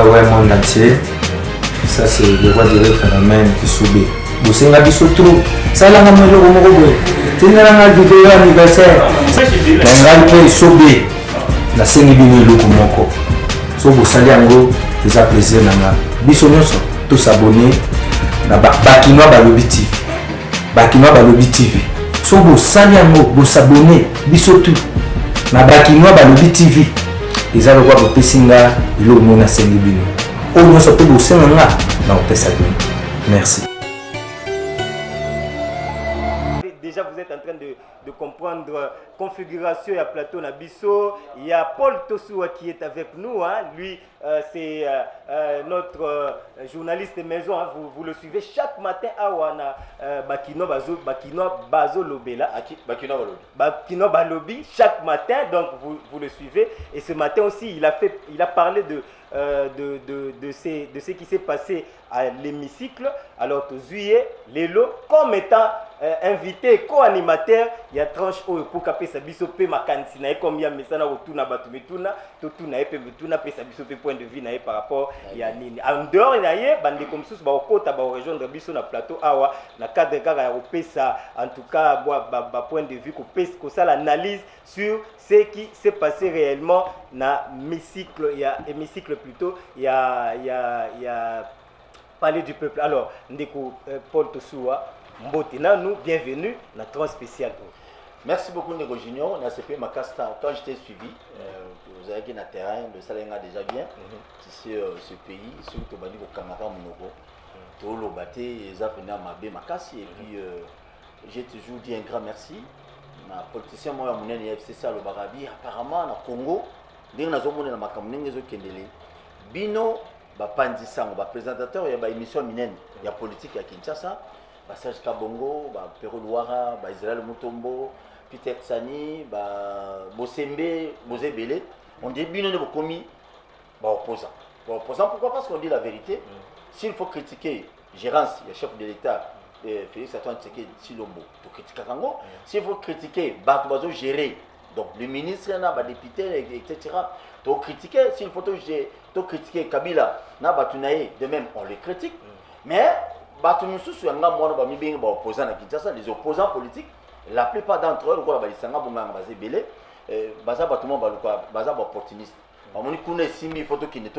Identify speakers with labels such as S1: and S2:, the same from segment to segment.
S1: ouais, monde entier. Ça, c'est le roi du phénomène qui subit. Vous savez, la biso trop. Ça, là, on a le mot. C'est une vidéo anniversaire. On a le subir. La scène est bien le comoko. So, vous savez, en gros, c'est un plaisir. Biso, tous s'abonner. Bakinois Balobi TV. Bakinois Balobi TV. So, vous savez, en gros, vous s'abonner. Biso tout. Na Bakinois Balobi TV. Les avons voir votre singa, il est au monde à Saint-Libino. Au moins, ça peut vous faire merci.
S2: Déjà, vous êtes en train de comprendre configuration et à plateau Nabiso. Il y a Paul Tosoua qui est avec nous. Hein. Lui, c'est notre journaliste maison. Hein. Vous le suivez chaque matin à Wana Bakino Bazo Lobela. Bakino Balobi chaque matin. Donc, vous le suivez. Et ce matin aussi, il a parlé de ce qui s'est passé à l'hémicycle. Alors, Tozuye, Lelo, comme étant invité, co-animateur, il y a tranche pour capter sa bisope ma cantina comme il y a messana autour batu metuna tout na pe metuna pe sa bisope point de vue na par rapport ya nini en dehors na ye bande comme sous ba okota ba rejoindre biso na plateau awa na cadre kaka ya opesa en tout cas ba point de vue ko ça l'analyse sur ce qui s'est passé réellement na hémicycle plutôt il y a parler du peuple. Alors ndeko Paul Tosoua Mbote nous bienvenue dans Trans spécial.
S3: Merci beaucoup Nego Junior. Quand je t'ai suivi, vous avez un terrain de Salenga déjà bien. Ici, ce pays, surtout au Canada, Monogo, tout le bâté, ils ont venu à Mabé Makassi. Et puis, j'ai toujours dit un grand merci. Na politicien, moi, mon FC, ça, le Barabi, apparemment, au Congo, dès que nous avons mon Makamounen, Bino, Pandisang, présentateur, il y a une émission minenne, il y a politique à Kinshasa. Serge Kabongo, Perro Louara, Israël Mutombo, Peter Tsani, Bosembe, Bozebele, on dit bien de commis opposant. Opposant, pourquoi? Parce qu'on dit la vérité. S'il faut critiquer Gérance, le chef de l'État, Félix Antoine Tshisekedi Tshilombo, pour critiquer Kango. S'il faut critiquer Bartouazo Géré, donc le ministre, les députés, etc., pour critiquer, s'il faut critiquer Kabila, de même, on les critique. Mais les opposants politiques, la plupart d'entre eux, opportunistes. Il faut qu'ils ne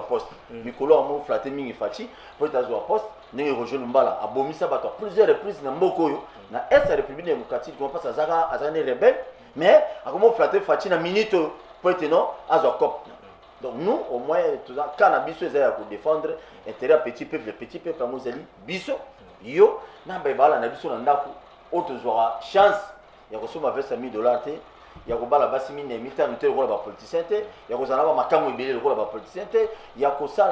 S3: poste. Mikolo a flatté mingi fachi, pour poste, n'est rejoint Mbala, a bomi ça plusieurs reprises dans Mokoyo, dans Est République démocratique, on passe à Zara, à Zane rebelle, mais à comment flatter fachi na minute pour être non, à Zokop. Donc nous, au moins, quand on a besoin de défendre l'intérêt petit peuple, à Moseli, biso, yo, n'a pas de besoin de chance. Il y a reçu ma veste à $1000, il y a la base mine, il y a un rôle de politicien, il y a ma camo et le rôle de politicien, il y a ça,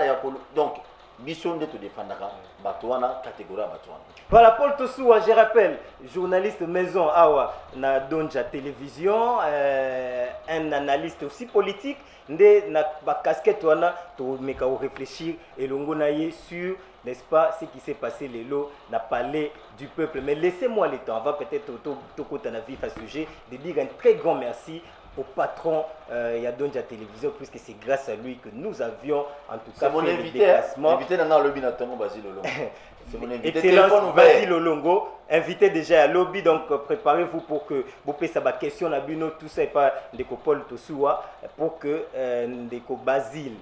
S3: donc, biso de te défendre, Batouana, catégorie Batouana.
S2: Voilà, Paul Tosoua, je rappelle, journaliste maison Awa, na Donja Télévision, un analyste aussi politique. Na casquette wana to meka réfléchir et longonaye sur, n'est-ce pas, ce qui s'est passé les lots na palais du peuple. Mais laissez-moi le temps, on va peut-être tout côté na vif à sujet de dire un très grand merci au patron Yadonja Télévision, puisque c'est grâce à lui que nous avions en tout cas fait le déplacement.
S3: Invité dans le lobby notamment Basile Olongo.
S2: C'est mon invité. Excellence Basile Olongo, invité déjà à lobby, donc préparez-vous pour que vous puissiez sa question na bino tout ça et pas Ndeko Paul Tosoua pour que Ndeko Basile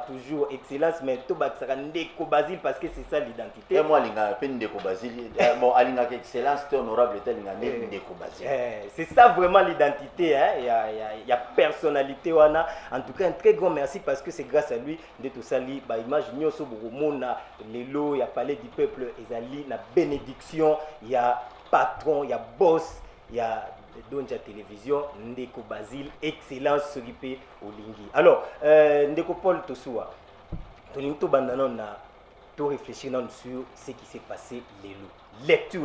S2: toujours excellence mais tout ça Ndeko Basile parce que c'est ça l'identité.
S3: Et moi linga pe Ndeko Basile bon alinga excellence c'est honorable tel linga Ndeko Basile.
S2: C'est ça vraiment l'identité hein. Il y a personnalité wana. En tout cas un très grand merci parce que c'est grâce à lui de tout ça li ba image nyoso boromona lelo ya palais du peuple ezali na bénédiction. Il y a patron, il y a boss, il y a Donja Télévision, Ndeko Basile, excellence Soripe Olingi. Alors, Ndeko Paul Tosoua, Tolinto Bandana, on a tout réfléchi sur ce qui s'est passé les loups. Lecture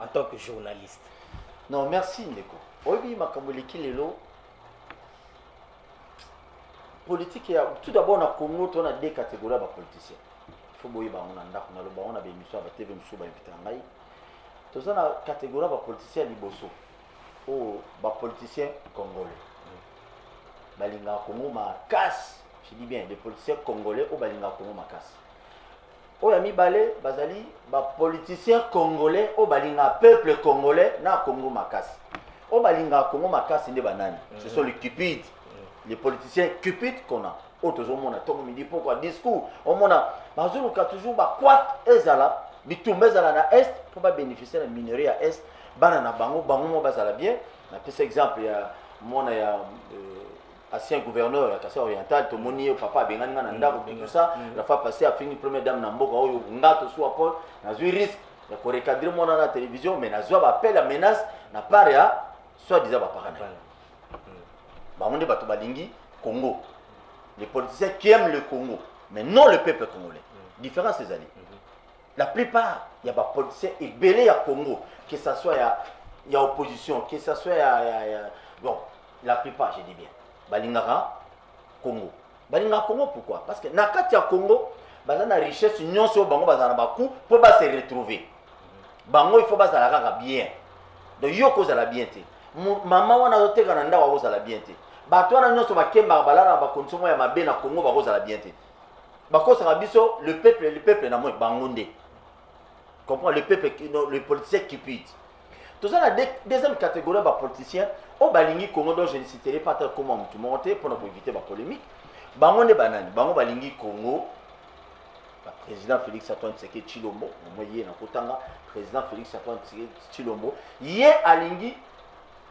S2: en tant que journaliste.
S3: Non, merci Ndeko. Oui, ma kamboliki les loups. Politique, tout d'abord, on a deux catégories de politiciens. Il faut que on a des émissions avec TV tout ça la catégorie de politiciens liboso ou de politiciens congolais balinga Congo ma casse je dis bien, les politiciens congolais au Balinga Congo Makas. Au Yami Balé, Bazali, politiciens congolais au Balinga peuple congolais na Congo Makas. Au Balinga Congo Makas, c'est des bananes. Ce sont les cupides, les politiciens cupides qu'on a. Autres on a tout midi pourquoi discours. On a Bazou qui a toujours quoi ezala, bitumbe ezala na est pour pas bénéficier de la minerie à est. Banana bango bango bazala bien. On a pris exemple il y a mon ancien gouverneur à Kassai oriental to moni papa bengani na ndako tout ça la fois passée a fini première dame na mboka oyo ngato soit Paul na zui risque ya ko recadrer mon na télévision mais na zwa appel la menace na part ya soit disant ba parana ba monde bato balingi Congo les politiciens qui aiment le Congo mais non le peuple congolais différence ces années la plupart il y a des politiciens ébélés à Congo que ça soit il y a opposition que ça soit bon la plupart je dis bien Balingara Congo. Balingara Congo pourquoi? Parce que nakati ya Congo, bazana richesse nyonso bango bazana baku pour ba se retrouver. Bango il faut bazala kaka bien. Donc yo ko zala bien te. Mama wana oteka na ndawa ko zala bien te. Bato wana nyonso bakemba balala ba konsomo ya mabe na Congo ba ko zala bien te. Bako sera biso le peuple na moi bango nde. Comprends le peuple le politicien qui pite. Tout ça la deuxième catégorie de politiciens au Balingi Congo dont je ne citerai pas tel comment tout monter pour éviter la polémique. Bango ne banane, bango Balingi Congo, président Félix Antoine Tshisekedi Tshilombo, moyen na Kotanga, président Félix Antoine Tshisekedi Tshilombo, yé alingi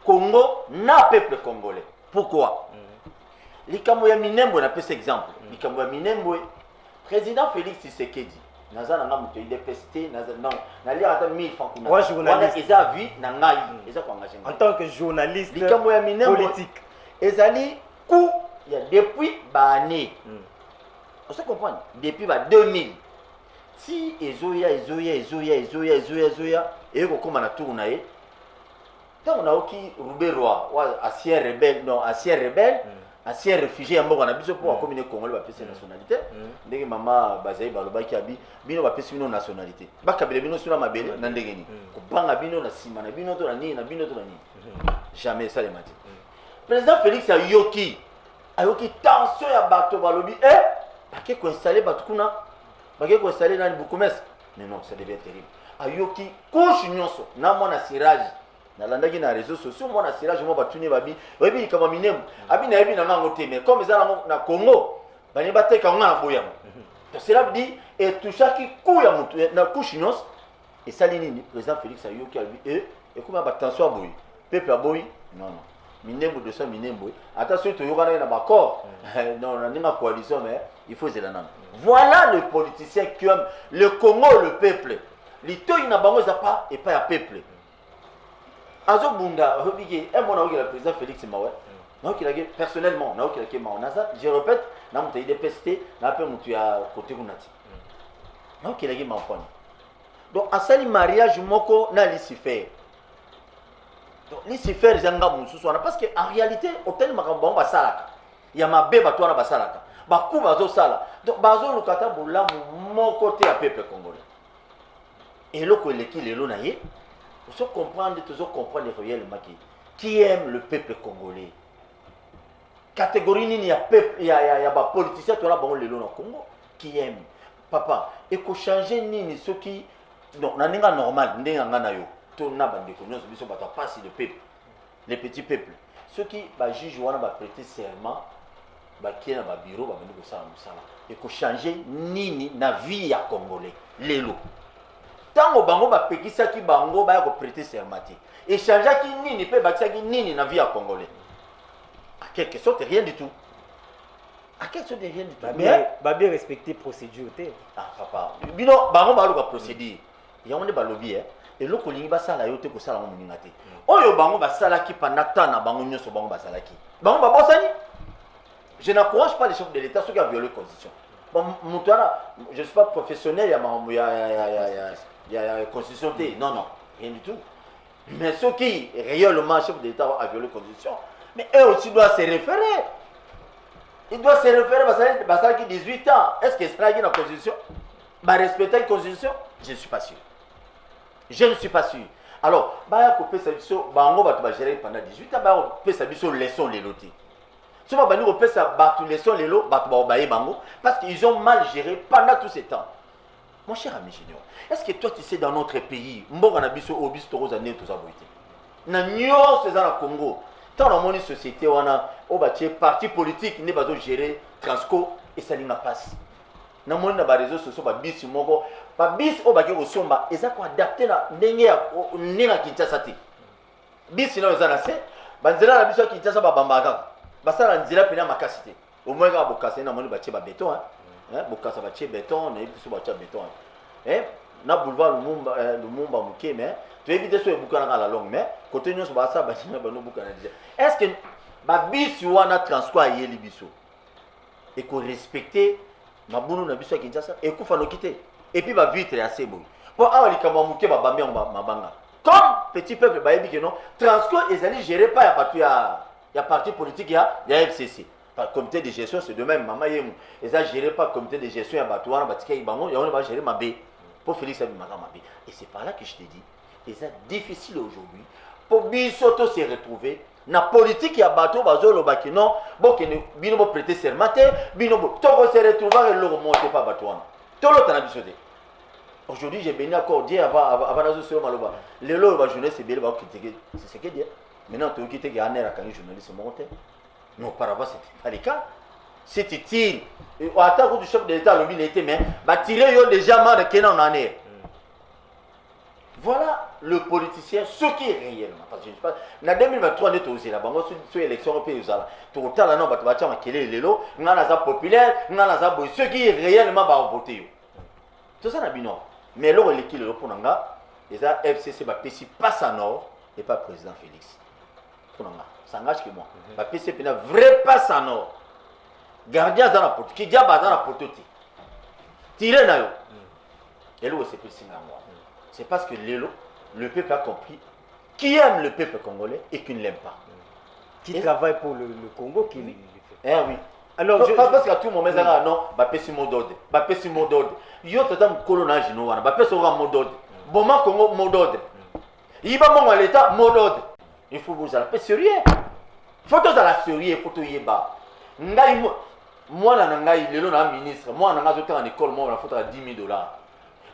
S3: Congo na peuple congolais. Pourquoi? Likambo ya Minembo na pese exemple. Likambo ya Minembo, président Félix Tshisekedi naza nanga muto IDPST naza non nali ata 1000 francs kuna
S2: moi journaliste
S3: eza vie na ngai eza ko engager
S2: en tant que journaliste
S3: likambo ya Minembo
S2: politique
S3: ezali coup il y a depuis ba année on se comprend depuis ba 2000 si ezoya et ko koma na tour na ye tant on a oki Ruberwa wa ancien rebelle non ancien rebelle ancien réfugié mboka na biso pour commune congolais ba pesa nationalité ndenge mama bazai balobaki abi bino ba pesa bino nationalité bakabele bino sura mabele na ndenge ni ko banga bino na sima na bino to na nini na bino to na nini jamais ça les mati président Félix ayoki tension ya bato balobi bake ko installer bato kuna bake ko installer na Bukumes mais non ça devient terrible ayoki couche nyonso na mona sirage nalandaki na réseaux sociaux moi na sirage moi batuni babi oyebi kama Minembo abi na yebi na ngango te mais comme ça na Congo bani bateka nga na boya donc cela veut dire et tout chaque coup ya mutu na couche nyonso et ça nini président Félix ayoki abi et comme ba tension aboyi peuple aboyi non Minembo de ça Minembo attention to yoka na ba corps non na ninga coalition mais il faut zelana voilà le politicien qui aime le Congo le peuple litoyi na bango za pas et pas ya peuple Azo Bunda, le président Félix Maoué, personnellement, je répète, je suis pesté, je côté donc, à ce mariage, je suis fait. Donc, Lucifer, parce qu'en réalité, hôtel Makambo, il y a ma bébé, toi, basalaka. Bakou, bazo sala. Donc, bazo, le kata, boula, mon côté à peuple congolais. Et le qui est là, il faut toujours comprendre réellement qui aime le peuple congolais. Catégorie il y a peuple, il y a des politiciens qui ont le Congo qui aiment. Papa, il faut changer nini ceux qui non, n'a pas normal, n'est pas nayo. Tout n'a pas de connaissance, mais ça va passer le peuple, les petits peuples. Ceux qui jugent ou va prêter serment, qui est dans le bureau, va venir ça. Il faut changer nini na vie à congolais, les lots. Tango bango ba pekisa ki bango ba ko prêter serment et changer ki nini pe ba ki nini na vie à congolais à quelque sorte rien du tout à quelque sorte rien du tout
S2: mais ba bien respecter procédure té
S3: papa bino bango ba lo procédure ya on ba lobby et loko lingi ba sala yo te ko sala mo ninga te oyo bango ba sala ki panata na bango nyoso bango ba sala ki bango ba bosani je n'encourage pas les chefs de l'état ceux qui ont violé la constitution bon je ne suis pas professionnel il y a constitution non rien du tout mais ceux qui réellement chef de l'État a violé la constitution mais eux aussi doivent se référer ils doivent se référer parce qu'ils ont 18 ans est-ce que c'est la constitution respecter la constitution je ne suis pas sûr alors bah couper sa biso bango va gérer pendant 18 ans bah couper sa biso leçon les lotis Si on va faire ça, les leçons, les lots, parce qu'ils ont mal géré pendant tout ce temps. Mon cher ami Junior, est-ce que toi tu sais dans notre pays, Mboga na biso obis to rosa ne to zaboité. Na nyo c'est dans le Congo. Tant dans mon société on a parti politique ne bazo gérer Transco et ça n'a pas. Na mon na ba réseaux sociaux ba bis moko, ba bis o ba ke osomba, eza ko adapter na ndenge ya ninga Kinshasa ti. Bis na eza se, ba nzela na biso Kinshasa ba bambaka. Ba sala nzela pena makasité. Au moins ka bokasa na moni ba tie ba béton hein. Bokasa ba tie béton, na biso ba tie béton. Na boulevard Lumumba Muke mais tu évites ce boucan dans la longue mais côté nous ba ça ba tina ba no boucan déjà. Est-ce que ba bis wana Transco yeli biso et ko respecter mabunu na biso Kinshasa et ko fa no quitter et puis ba vitre assez bon. Pour awa likamba Muke ba bambi mabanga. Comme petit peuple ba yebi que non Transco ezali géré pas ya batu ya parti politique ya FCC. Par comité de gestion c'est de même maman yemu eza géré pas comité de gestion ya batu wana batika ibango ya on va gérer mabé. Pour Félix Abimagamabi. Et c'est par là que je te dis, c'est difficile aujourd'hui pour Bisoto se retrouver dans la politique il y a bateau bazolo bakino bon que bino prêter serment bino to se retrouver et le remonter pas bateau tout l'autre na bisoté. Aujourd'hui j'ai béni encore dire avant nazo sur maloba les lots ba jeunesse bien ba critiquer c'est ce que dire maintenant tu quitter que anera quand journaliste monter non par avant c'était pas le cas. C'était tir. Au attaque du chef de l'État, le était mais bah tirer yo déjà mal de Kenan en année. Voilà le politicien, ce qui est réellement. Parce que je sais pas, en 2023 on est aussi là, bango sur l'élection européenne là. Tout le là non bah tu vas tiens maquiller les lots, ngana za populaire, ngana za boy, ce qui est réellement bah voter. Tout ça n'a bino. Mais alors l'équipe le pour nanga, les FCC bah PC passe à nord et pas président Félix. Pour nanga, ça engage que moi. Bah PC pena vrai passe à nord. Gardien dans la porte, qui diable dans la porte, tirez na yo. Et là c'est plus moi. C'est parce que le peuple a compris qui aime le peuple congolais et qui ne l'aime pas.
S2: Qui travaille pour le Congo, qui le fait.
S3: Eh oui. Alors parce qu'à tout moment ça non, bah pesi mot d'ordre, bah pesi mot d'ordre. Yo tata colonage no wana, bah pesi mot d'ordre. Bon Congo mot d'ordre. Iba mon l'état mot d'ordre. Il faut vous aller sérieux. Faut que la sérieux, faut que yeba. Ngai moi na ngai lelo na ministre moi na ngazo en école moi na fota $10,000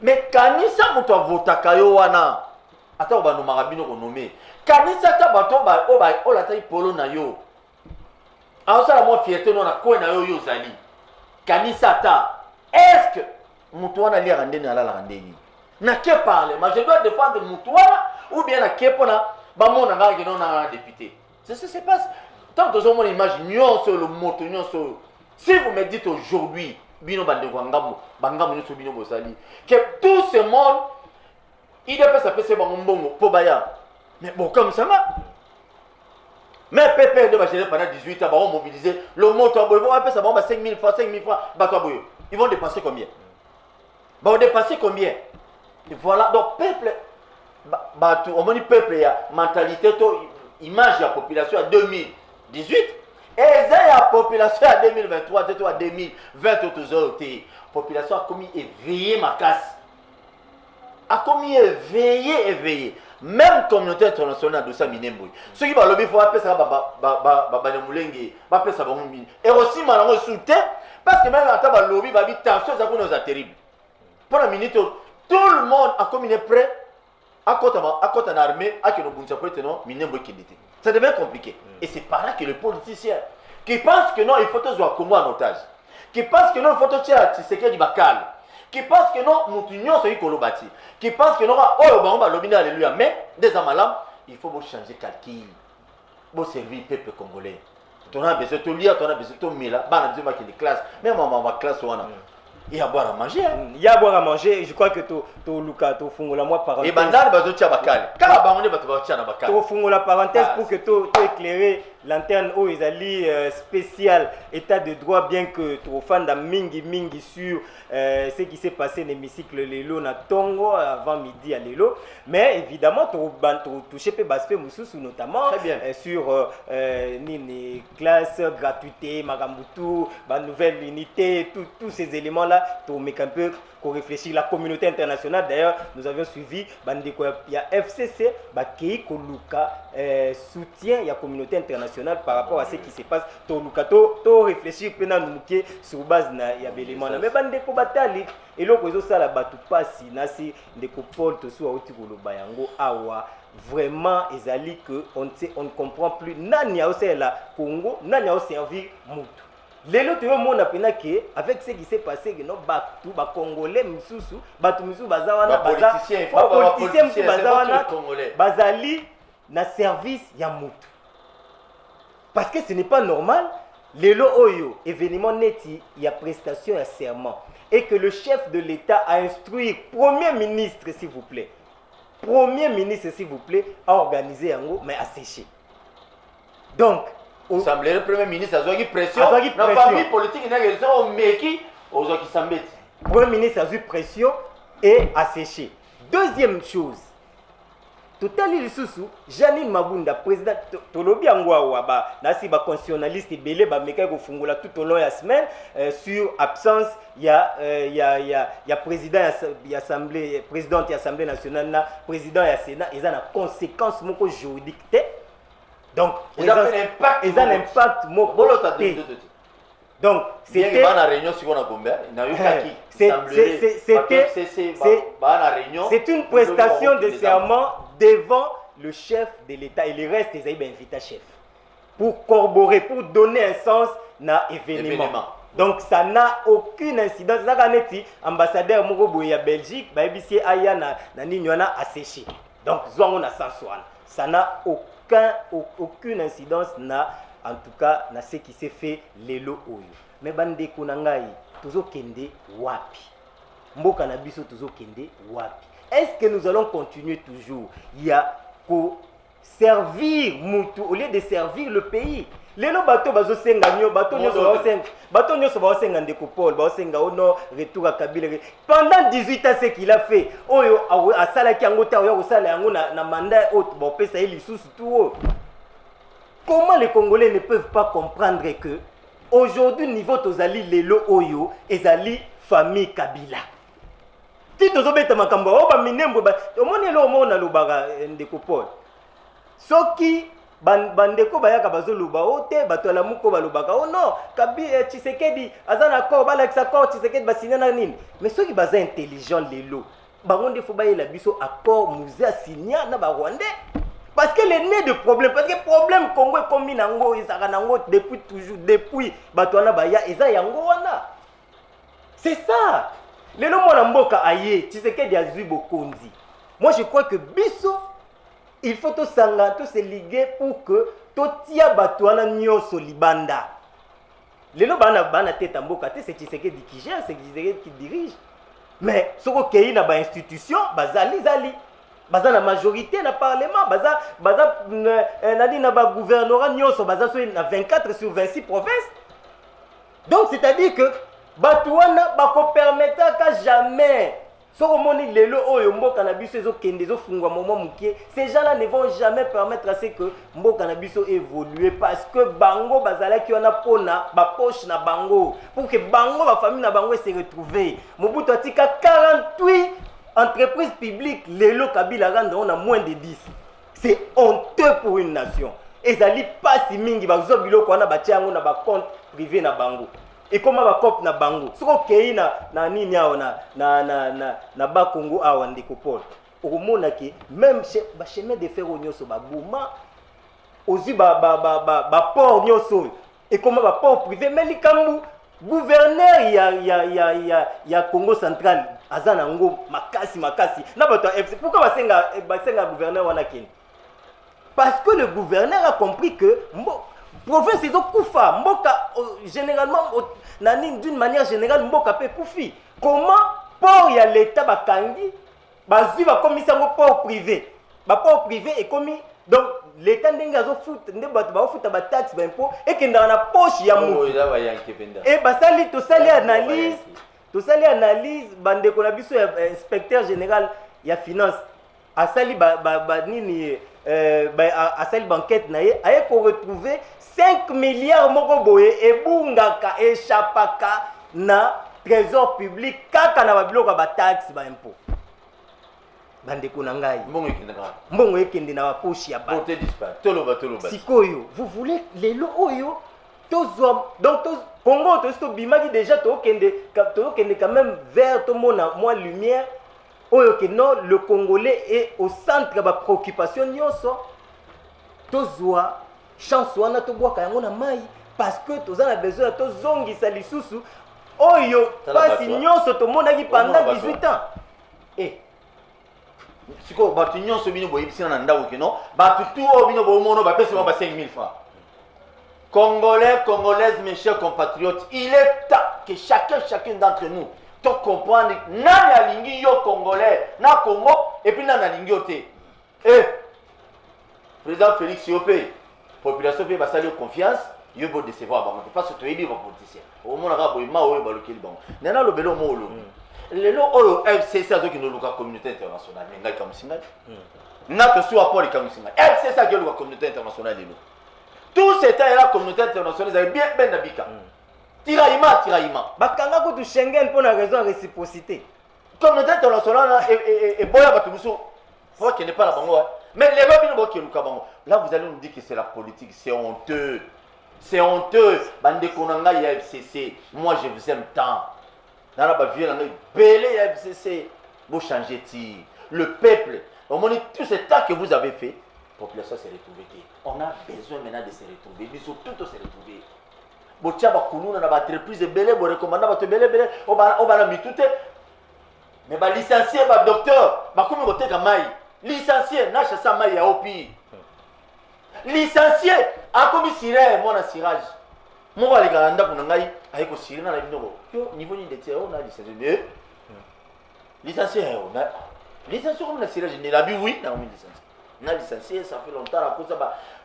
S3: mais kanisa moto avotaka yo wana ata ba no marabino ko nommer kanisa ta bato ba o la tai polo na yo a ça la moi fierté non na ko na yo zali kanisa ta est-ce que moto wana li randeni ala la randeni na ke parler mais je dois défendre moto wana ou bien na ke pona ba mona nga ke non na député c'est ce qui se passe tant que mon image nyon sur le moto nyon sur. Si vous me dites aujourd'hui, que tout ce monde, il doit pas s'appeler pour Baya. Mais bon, comme ça va. Mais PP de gérer pendant 18 ans, on va mobiliser le moto, ils vont appeler ça 5 000 francs, 5 000 francs. Ils vont dépasser combien? Ils vont dépasser combien? Et voilà, donc peuple, on dit peuple, il y a mentalité, image de la population à 2018. Et la population à 2023, à 2020, la population a commis éveillé ma casse. A commis éveillé. Même communauté internationale de ça, Minemboui. Ceux qui parlent, il faut appeler ça Banemoulengue, appeler ça Bamoumine. Et aussi, malheureusement, soutien, parce que même à table lobby, il y a tension, ça nous a terrible. Pour la minute, tout le monde a commis prêt à côté en armée, à que nous avons Minemboui qui était. Ça devient compliqué. Et c'est par là que le politicien qui pense que non, il faut que soit Congo en otage, qui pense que non, il faut que tu aies du bacal, qui pense que non, Moutounion c'est Kolobati, qui pense que non, oh, bah, l'obéna, alléluia, mais des amalam, il faut changer calcul, pour servir le peuple congolais. Tu as besoin de lire, tu as besoin de mila, bah, on a besoin de classe, même en classe, il y a à boire à manger.
S2: Il y a à boire à manger. Je crois que tu Luka, tu fais la moi parenthèse.
S3: Et bandar bazotia bakal. Quand on est bazotia na bakal.
S2: Tu fais la parenthèse pour que tu éclairer l'antenne où ils allaient spécial état de droit bien que tu fan da mingi sur ce qui s'est passé dans l'hémicycle Lelo na Tongo avant midi à Lelo. Mais évidemment tu touché pe baspé mususu notamment sur ni classe gratuité Magambutu, ba nouvelle unité, tous ces éléments là. Pour un peu qu'on réfléchit la communauté internationale. D'ailleurs, nous avions suivi il y a FCC qui Luka soutient la communauté internationale national par rapport à ce qui se passe to réfléchir pena nuke sur base na ya belément mais bandeko batali eloko ezosala bato pasi nasi ndeko Paul tosu auti koloba yango awa vraiment ezali que on ne comprend plus nani a aussi la Congo nani a servir mutu lelo te mona pena que avec ce qui s'est passé que non bato ba congolais misusu bato misusu bazawana politicien misusu bazawana bazali na service ya mutu parce que ce n'est pas normal lelo oyo événement neti ya prestation ya serment et que le chef de l'État a instruit premier ministre s'il vous plaît Premier ministre, s'il vous plaît, a organisé un mot, mais a séché. Donc,
S3: il semblerait le Premier ministre a eu pression. La famille politique, il y a qui s'embête.
S2: Premier ministre a eu pression et a séché. Deuxième chose, Totali Lisusu, Janine Mabunda, président Tolobi Angwawa, nasi ba constitutionnaliste belé ba meka ko fungula tout au long de la semaine sur absence il y a président ya assemblée présidente de l'Assemblée nationale na président ya Sénat ils ont une conséquence moko juridique donc
S3: ils ont un impact
S2: moko donc
S3: c'était la réunion sur on combien il n'a eu
S2: c'est une prestation de serment devant le chef de l'État et le reste des invités chef pour corroborer pour donner un sens na événement. Donc ça n'a aucune incidence. Ambassadeur Moroboye ya Belgique, baebisi aya na ninyona asséché. Donc on a ça n'a aucune incidence en tout cas na ce qui s'est fait lelo oyo. Mais bande kunangai tuzo kende wapi. Mboka na biso tuzo kende wapi. Est-ce que nous allons continuer toujours? Il y a pour servir mutu au lieu de servir le pays. Lelo bato bazo senga nyo bato nyo so senga ndeko Paul bazo senga ono retour à Kabila pendant 18 ans ce qu'il a fait oyo asala ki yango ta oyo osala yango na mandat haute bon pesa ili sous tout. Comment les Congolais ne peuvent pas comprendre que aujourd'hui niveau tozali lelo oyo ezali famille Kabila ti tozobeta makambo o ba minembo ba omoni lo omona lobaka ndeko Paul soki bandeko bayaka bazoluba ote bato la muko balobaka oh non Kabila Tshisekedi azana ko balakisa ko Tshisekedi basina na nini mais soki baza intelligent lelo bangonde fo bayela biso accord muza signa na ba Rwandais parce que le nez de problème parce que problème Congo ekomi nango ezaka nango depuis toujours depuis bato na baya eza yango wana c'est ça lelo mona mboka aye Tshisekedi azui bokonzi moi je crois que biso il faut tout se liguer pour que tout tia batouana nyoso libanda. Lelo bana tête mboka c'est Tshisekedi qui gère, c'est Tshisekedi qui dirige. Mais ce qui na ba institution, bazali baza na majorité na parlement, baza na ba gouvernorat nyoso baza na 24 sur 26 provinces. Donc c'est-à-dire que batouana bako permettre qu'à jamais ces gens-là ne vont jamais permettre à ce que Mboka Nabiso évolue parce que Bango bazala qui en a pona ba poche na Bango pour que Bango la famille na Bango se retrouve. Mobutu atika 48 entreprises publiques lelo Kabila rendre on a moins de 10. C'est honteux pour une nation. Et ça li pas si mingi bazo biloko na batiango na ba compte privé na Bango. Et comment va cop na bango soko kei na nini ao na ba Congo awa ndeko Paul okomona ke même ba chemin de fer onyoso ba bouma ozi ba port nyoso et comment va port privé mais likambu gouverneur ya Congo central azana ngo makasi na bato FC pourquoi basenga gouverneur wana keni parce que le gouverneur a compris que province ezo kufa mboka généralement d'une manière générale mboka pe kufi comment port ya l'état bakangi bazwi ba komisa ngo port privé et commis donc l'état ndenge azo foot nde bato ba foot ba taxe ba impôt et que dans la poche ya mo et basali to sali analyse bande ko na biso inspecteur général ya finance asali nini asali banquette na ye aye ko retrouver 5 milliards moko boye ebungaka échappaka na trésor public kaka na babiloko ba taxe ba impôt bandeko na ngai
S3: mbongo ekende kaka
S2: mbongo ekende na baposhi ya bato
S3: porte disparaît toloba
S2: sikoyo vous voulez lelo oyo tozwa donc Congo tobimaki déjà tokende quand même vers tomona moi lumière oyo que non le Congolais est au centre de la préoccupation nyonso tozwa chance wana tobwaka yango na mai parce que tozana besoin tozongisa lisusu oyo pasi nyonso tomonaki pendant 18 ans
S3: siko bato nyonso bino boyebisina na ndako kino bato tu oyo bino bomono bapesi ba 5000 francs. Congolais, Congolaises, mes chers compatriotes, il est temps que chacun d'entre nous te comprendre nani alingi yo Congolais na Congo et puis nani alingi yo te. Président Félix Yopé, population pe basali confiance, yo bo décevoir bango parce que toyebi ba politicien. Au monde nga boyima oyo balokeli bango. Nana lobelo mo olo. Lelo oyo FCC azoki no luka communauté internationale ngai kamusinga. Na to su apport kamusinga. FCC azoki luka communauté internationale lelo. Tout ce temps la communauté internationale avez bien ben nabika. Tiraillement.
S2: Bakanga ko tu Schengen pour la raison de réciprocité.
S3: Communauté internationale et boya batubuso. Faut qu'il n'est pas la bango. Mais les gens bino boki luka bango. Là vous allez nous dire que c'est la politique, c'est honteux. C'est honteux. Bande konanga ya FCC. Moi je vous aime tant. Nana ba vieux nanga belé ya FCC. Vous changez tir. Le peuple, au moins tout ce temps que vous avez fait, la population s'est retrouvée. On a besoin maintenant de se retrouver. Ils sont tous se retrouver. Botia ba kununa na ba entreprise belé, bo recommanda ba to belé, on va mi tout. Mais ba licencié ba docteur, ba komi ko teka mai. Licencié na chassa mai ya opi. Licencié a komi siré moi na sirage. Mo ba leka nda ko ngai ay ko siré na la bino. Yo niveau ni de tie on a licencié. Licencié on a licencié comme na sirage ni la bi oui, na on licencié. Na licencié ça fait longtemps la cause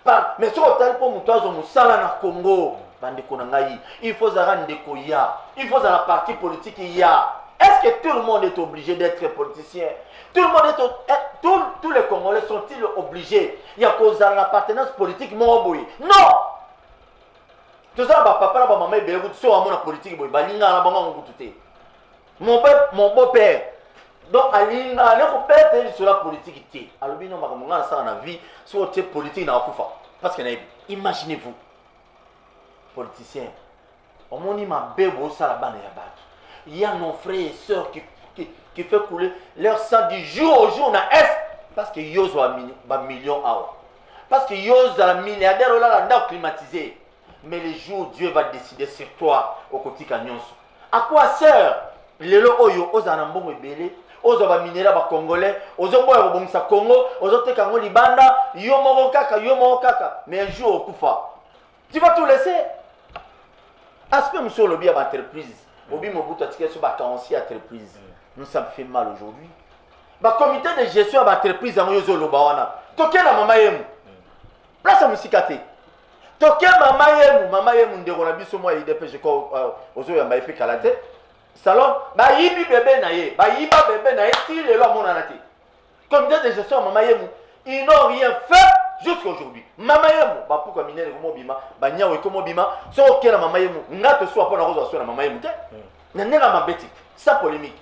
S3: ba mais ce hôtel pour mutozo musala na Congo bande konangai il faut ça rendre koya il faut ça la partie politique il y a est-ce que tout le monde est obligé d'être politicien tout le monde est tous les Congolais sont-ils obligés il y a cause à l'appartenance politique mon boy non tout ça ba papa ba maman be ko so amona politique boy balinga na bango ngutute mon beau-père. Donc, alinga ne ko pete sur la politique té. Alobi no makamanga ça na vie, sur té politique na kufa. Parce que imaginez-vous politicien. Au moni ma bebo ça la bande ya bato. Il y a nos frères et sœurs qui fait couler leur sang du jour au jour na est parce que yo zo ba million awa. Parce que yo za la milliardaire là la climatisé. Mais le jour Dieu va décider sur toi au kotika nyonso. À quoi sert lelo oyo ozana mbongo ebele? Ozo minera ba Congolais, ozo boya bobongisa Congo, ozo teka ngo libanda, yo moko kaka, mais un jour okufa. Tu vas tout laisser. Aspect monsieur le bien entreprise. Obi mobutu atike so ba kaonsi entreprise. Nous ça me fait mal aujourd'hui. Ba comité de gestion ba entreprise ngo yozo loba wana. Toke na mama yemu. Place à musikate. Toke mama yemu ndeko na biso moi IDP ko ozo ya maipe kalate. Salon, ba yibi bébé na ye, ba yiba bébé na ye, si le lo mona na te. Comité de gestion mama yemu, ils n'ont rien fait jusqu'à aujourd'hui. Mama yemu, ba pourquoi minere ko mobima, ba nyawe ko mobima, so ke na mama yemu, ngato so apona ko so na mama yemu te. Na nera mabeti, sans polémique.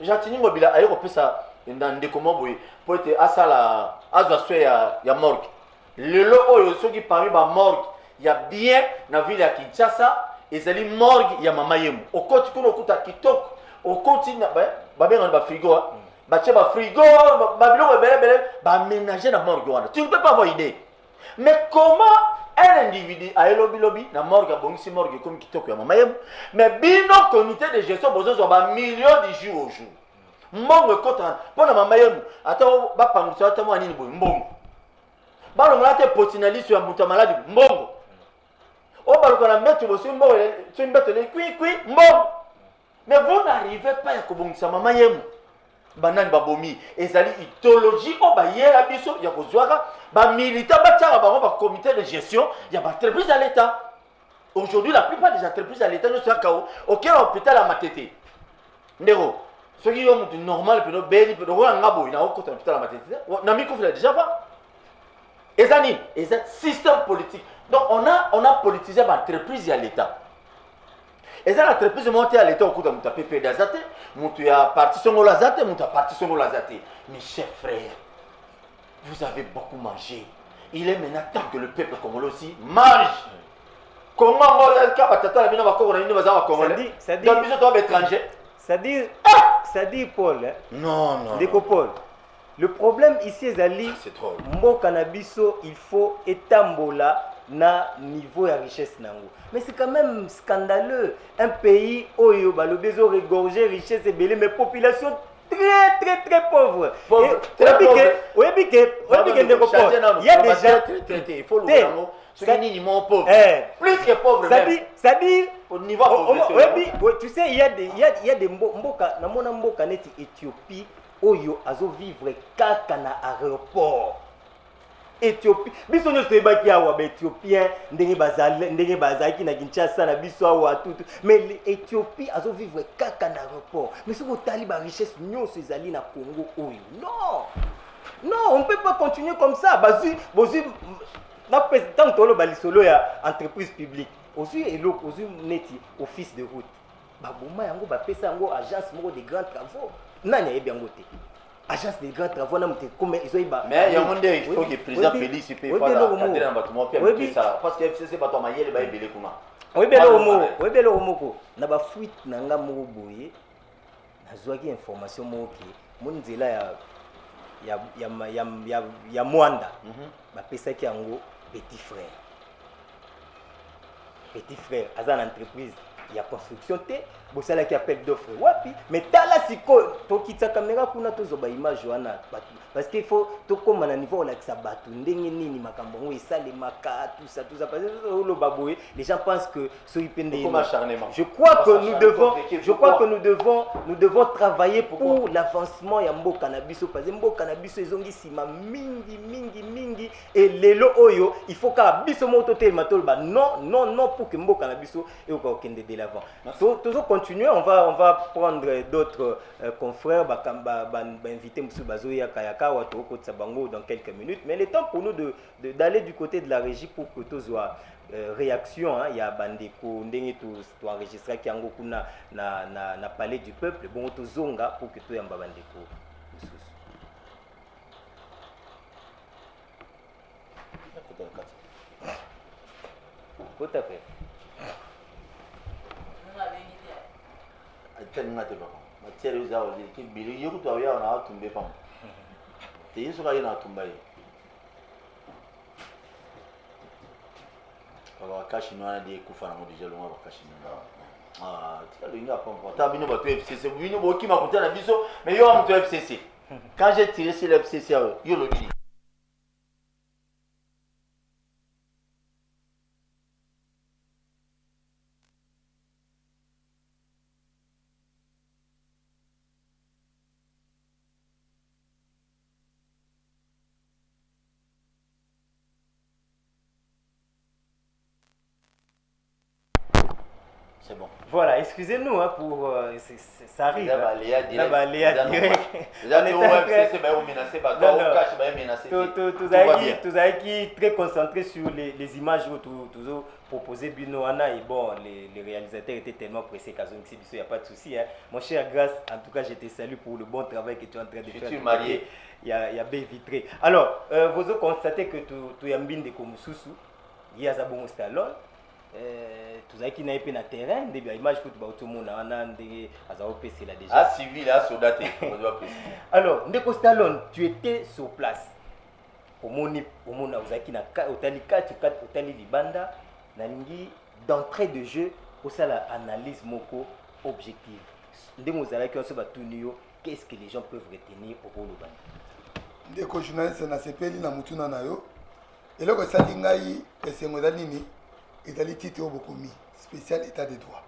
S3: Jantini mobila ayo ko pesa ndande ko moboye, pour être asala azwa so ya morgue. Lelo oyo so ki parmi ba morgue, ya bien na ville ya Kinshasa. Ezali morgue ya mama yemu okoti kuno kuta kitoko okoti na ba benga ba frigo ba che ba frigo ba biloko bele ba ménager na morgue wana tu ne peux pas avoir idée mais comment un individu a lobby na morgue bongisi morgue comme kitoko ya mama yemu mais bino comité de gestion bozo ba millions de jours au jour mbongo kota pona mama yemu ata ba pangisa ata mo nini boy mbongo ba lo mala te potinaliste ya muta malade mbongo on va le mettre au simbo, tu me mets mais vous n'arrivez pas à kobongisa mama yemu. Banane babomi, ezali idéologie on va y la biso ya kozwaka ba militant ba tchara ba comité de gestion, il y a ba entreprise à l'état. Aujourd'hui la plupart des entreprises à l'état ne sont kao aucun hôpital à Matete. Ndero, ceux qui ont normal peut beli peut ro ngabo ina ko hôpital à Matete. Na mi ko fait déjà pas. Ezani, système politique. Donc on a politisé l'entreprise et l'État. Et ça l'entreprise monté à l'état au coup de mon tapé d'azate, mon tu as parti son lazate, mon tu as parti son lazate. Mes chers frères, vous avez beaucoup mangé. Il est maintenant temps que le peuple congolais aussi mange. Comment
S2: ça dit Paul.
S3: Non.
S2: Paul. Le problème ici, Zali, Mbo Cannabiso, il faut étambola na niveau de richesse nango. Mais c'est quand même scandaleux. Un pays où il y a besoin de regorger richesse et belé, mais population très pauvre. Il y a déjà
S3: il faut le pauvre. Plus que pauvre.
S2: Ça dit
S3: au niveau pauvreté.
S2: Tu sais, il y a des mboka, na mboka neti Éthiopie, oyo azo vivre kaka na aéroport. Éthiopie, biso nyo sebaki awa ba Éthiopien, ndenge bazalaki na Kinshasa na biso awa tout. Mais l'Éthiopie azo vivre kaka na aéroport. Mais ce que tali ba richesse nyonso ezali na Congo oyo. Non, on ne peut pas continuer comme ça. Bozu na président tolo balisolo ya entreprise publique. Ozu neti office de route. Baboma yango ba pesa yango agence moko de grands travaux. Nani ayebi yango te. Agence de grands travaux na mute comme ils ont ba.
S3: Mais il faut que le président Félix puisse faire la cadre na bato mo pia ça parce que FCC bato mayele ba ebele kuna.
S2: Oyebelo moko na ba fuite na nga moko boye. Nazwaki information moko ki mon nzela ya Mwanda. Ba pesa ki yango petit frère azan entreprise ya construction te bosala ki appel d'offre wapi mais tala siko to kitsa caméra kuna to zoba image wana parce qu'il faut to comme na niveau la sa batu ndenge nini makambo ngo esale maka tout ça parce que le baboye les gens pensent que so ipende je crois que nous devons travailler pour l'avancement ya mboka na biso parce que mboka na biso ezongi sima mingi et lelo oyo il faut ka biso moto te matol ba non pour que mboka na biso et au kende de l'avant toujours continuer on va prendre d'autres confrères inviter monsieur Bazoya Kayaka ou Toko Tsabango dans quelques minutes mais le temps pour nous d'aller du côté de la régie pour que tous soient réaction il y a bandeko ndenge to enregistrer kiango kuna na palais du peuple bon to zonga pour que to yamba bandeko tout à fait
S3: tellement de bons matière aux arts qui billet yo to ya na tumbe pam te yeso ka yana tumbai baba kashi no ana de kufa na modija lo baba kashi no tika lo inga pam ta bino ba to FCC bino bo ki makuta na biso mais yo am to FCC quand j'ai tiré sur le FCC yo lo dit. C'est bon.
S2: Voilà, excusez-nous pour ça arrive. Tous très concentrés sur les images que toujours proposé Binoana et bon, les réalisateurs étaient tellement pressés qu'à Zonxi, il n'y a pas de souci. Hein. Mon cher Grâce, en tout cas, je te salue pour le bon travail que tu es en train de faire.
S3: Je suis marié.
S2: Il y a bien vitré. Alors, vous avez constaté que tu as un bin de Komususu, il y a Zabon Stallone. Tout ça qui n'a pas na terrain des images que tu vas tout le monde en a des c'est là déjà
S3: civil à soldat.
S2: Alors Ndeko Stallone tu étais sur place au moni ozaki na otali libanda na lingi d'entrée de jeu au sala analyse moko objective ndemo zalaki on se batunio qu'est-ce que les gens peuvent retenir au rôle banda
S4: Ndeko journaliste na sepeli na mutuna na yo eloko sali ngai esengo nini ezali titre beaucoup mis spécial état de droit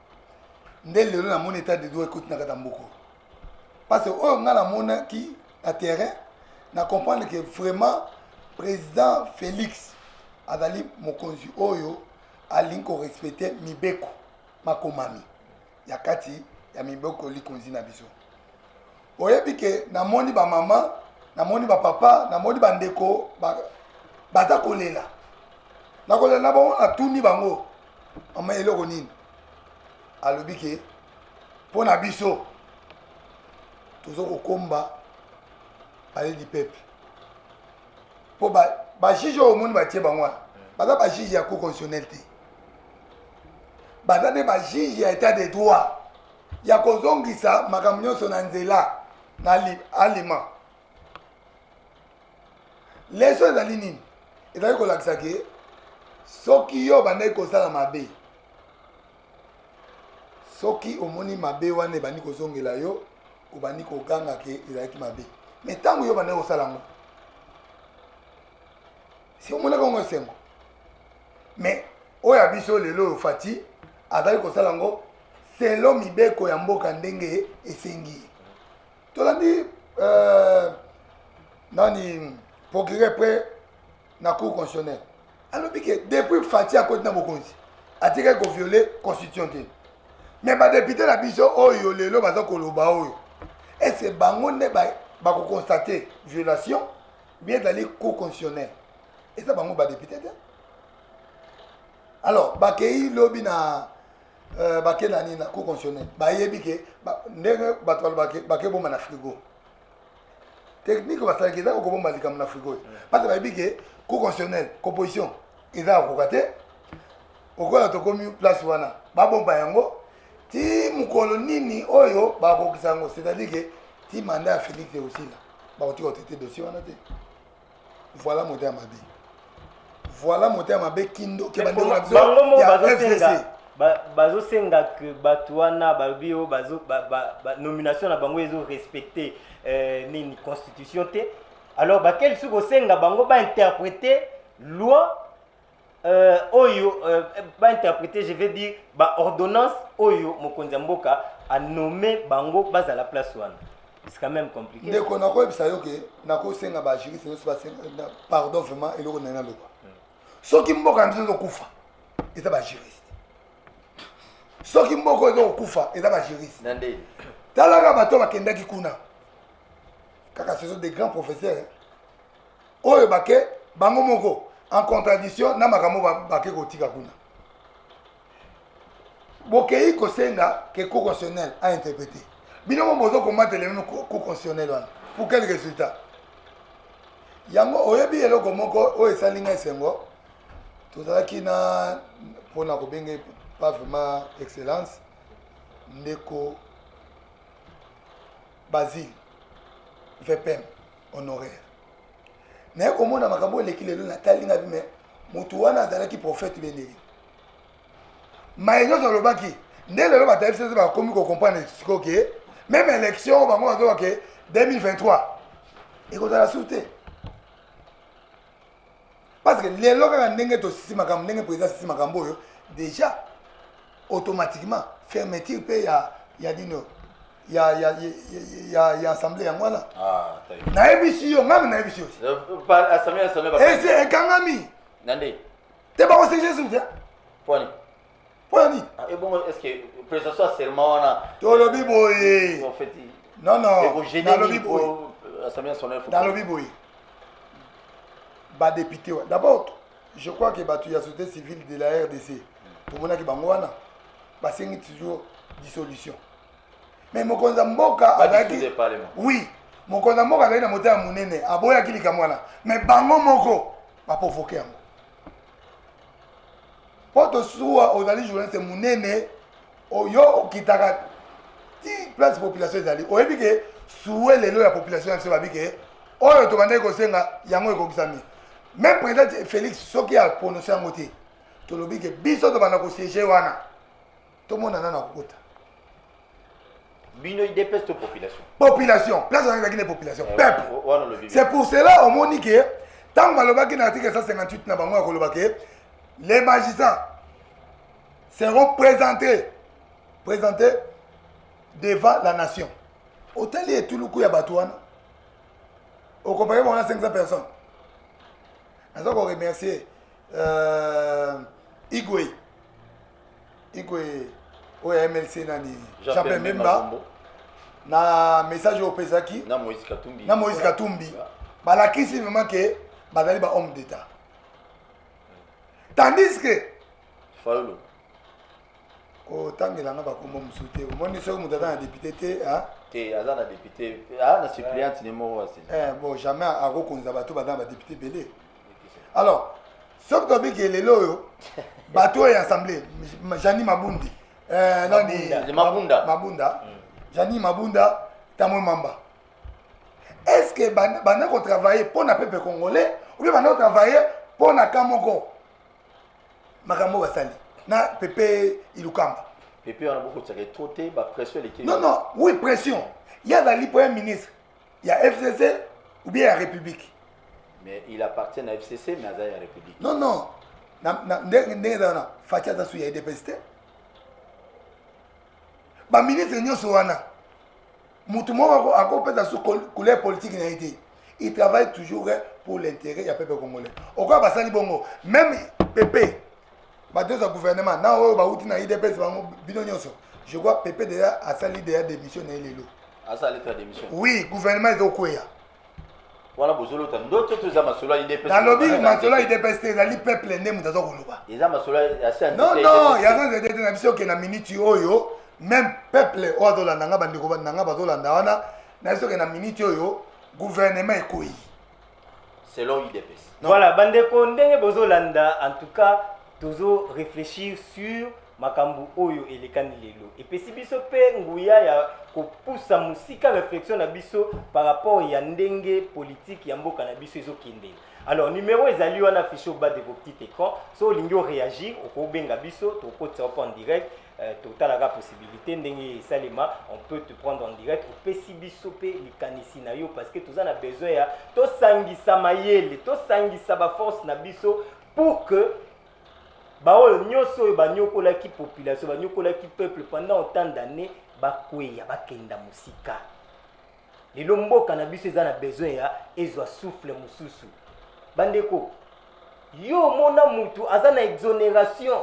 S4: ndé lelo na mon état de droit écoute na kata mboko parce que on a la mona qui à terrain na comprendre que vraiment président Félix azali mokonzi oyo alinko respecter mibeko makomami yakati ya mibeko likonzi na biso oyebi ke na moni ba mama na moni ba papa na moni ba ndeko baza kolela na kolela na bango na tuni bango ama eloko nini alobi ke mpo na biso tozo kokomba palais du peuple mpo bajuge oyo omoni batie bango wana baza bajuge ya cour constitutionnel te baza nde bajuge ya état de droit ya kozongisa makambo nyonso na nzela na aliment leso ezali nini ezali kolakisa ke soki yo bandaki kosala mabe soki omoni mabe wana ebandi kozongela yo obandi koganga ke ezalaki mabe me ntango yo bandaki kosala yango si omonaka yango esengo me oyo ya biso lelo oyo fati azali kosala yango selo mibeko ya mboka ndenge esengi tolandi nani procureur près na cour constitutionnelle alobi ke depuis fati akoti na bokonzi atikaki koviole constitution te mais badepute na biso oyo lelo baza koloba oyo ese bango nde bakokonstate violation bien ezali cour constitutionnelle eza bango badepute te alors bakei lobi na bake na nini na cour constitutionnelle bayebi ke ndenge bato balobake bakebomba na frigo technique basalaki eza kokobomba likambo na frigo parce bayebi ke cour constitutionnelle composition eza kokoka te okola tokomi place wana babomba yango ti mokolo nini oyo bakokisa yango c'est-à-dire ke ti mandat ya Félix osila bakotika kotete dossier wana te voilà moto ya mabe voilà moto ya mabe kindo ke bandeko na biso ya FCC
S2: bazosenga ke bato wana balobi oyo nomination na bango ezo respecte nini constitution te alors bakeli soki kosenga bango bainterprete loi oyo bainterprete je vais dire baordonnance oyo mokonzi ya mboka a nommé bango bazala place wana c'est quand même compliqué
S4: ndeko nakoyebisa yo ke nakosenga bajuriste nyonso basenga pardon vraiment eloko nani aloba soki mboka na biso ezokufa eza bajuriste soki mboka ezokufa eza bajuriste talaka bato bakendaki kuna kaka ce sont des grands professeurs oyo bake bango moko en contradiction na makambo bake kotika kuna bokei kosenga ke cour constitutionnelle a interprété bino mo bozo komatele même cour constitutionnelle wana pour quel résultat yango oyebi eloko moko oyo esalinga esengo tozalaki na mpona kobenge pas vraiment excellence ndeko Basile VPM honoraire naye komona makambo eleki lelo natalinga bime motu wana azalaki prophète bendeli maye nyonso alobaki nde lelo bato ya FCC bakomi kocomprendre siko ke même élection bango bazoba ke 2023 ekozala su te parce que lelo kaka ndenge tosisi makambo ndenge président asisi makambo oyo déjà automatiquement fermeture mpe ya dino ya assemblée yango wana nayebisi yo ngami nayebisi yo esi ekangami te bakosege su te
S3: poni
S4: tolobi boye nalobi boye badepute wa d'abord je crois que bato ya société civile de la RDC tomonaki bango wana basengi toujours dissolution mais mokonzi ya mboka azalaki oui mokonzi ya mboka azalaki na motema monene aboyaki likambo wana mais bango moko baprovoke yango po tosuwa ozali journaliste monene oyo okitaka ti place population ezali oyebi ke suwe lelo ya population ya biso babi ke oyo tobandaki kosenga yango ekokisami même président Félix soki aprononce yango te tolobi ke biso tobanda kosiege wana tomonana na kokota
S3: bino idépêche to
S4: population place wana ezalaki na population peuple c'est pour cela omoni ke ntango balobaki na article 158 na bango ya koloba ke les magistrats seront présentés devant la nation otali etuluku ya bato wana okompare bango na 500 personnes naza koremercier Igwe oyo ya MLC nani Jean-Pierre Memba na message oyo opesaki
S3: na Moïse Katumbi
S4: balakisi vraiment ke bazali ba homme d'état, tandis que kotangela nga bakombo mosusu te omoni soki moto aza na député te
S3: te aza na député na suppléante numéro asi
S4: bon jamais akokonza bato baza na badéputé ebele alors soki tobiki lelo oyo bato oyo assemblée Jani Mabundi Mabunda Jani Mabunda Tamoy Mamba est-ce que bana ko travailler pour na peuple congolais ou bien bana ko travailler pour na kamoko makambo basali na Pepe Ilukamba
S3: Pepe on a beaucoup de trotter ba pression l'équipe
S4: non oui pression il y a dans le premier ministre il y a FCC ou bien la République
S3: mais il appartient à FCC mais à la République
S4: non na fatia da su ya IDPS ba ministre nyonso wana mutu moko akopesa su couleur politique na été il travaille toujours pour l'intérêt ya peuple congolais okwa basali bongo même Pepe ba deux gouvernement na oyo ba uti na IDPS bango bino nyonso je crois Pepe déjà a sali déjà démission na lelo
S3: a sali ta démission
S4: oui gouvernement ezokwea
S3: wala bozolo ta ndoto to za masolo IDPS
S4: na lobby masolo IDPS ezali peuple nde mutu azokoloba
S3: eza masolo ya santé
S4: non ya santé te na biso ke na minute oyo même peuple oyo azolanda nga bandeko nanga bazolanda wana na biso ke na minute oyo gouvernement ekoyi
S3: selon IDPS
S2: voilà bandeko ndenge bozolanda en tout cas tozo réfléchir sur makambu oyo elekani lelo epesi biso pe nguya ya kopusa musika réflexion na biso par rapport ya ndenge politique ya mboka na biso ezokende. Alors numéro ezali wana affiché au bas de vos petits écrans so olingi réagir okobenga biso tokotisa en direct total la possibilité ndenge salema on peut te prendre en direct opesi biso pe likanisi na yo parce que toza na besoin ya to sangisa mayele to sangisa ba force na biso pour que baoyo nyonso oyo banyokolaki population banyokolaki peuple pendant autant d'années bakweya bakenda musika lelo mboka na biso eza na besoin ya ezwa souffle mususu bandeko yo mona mutu aza na exonération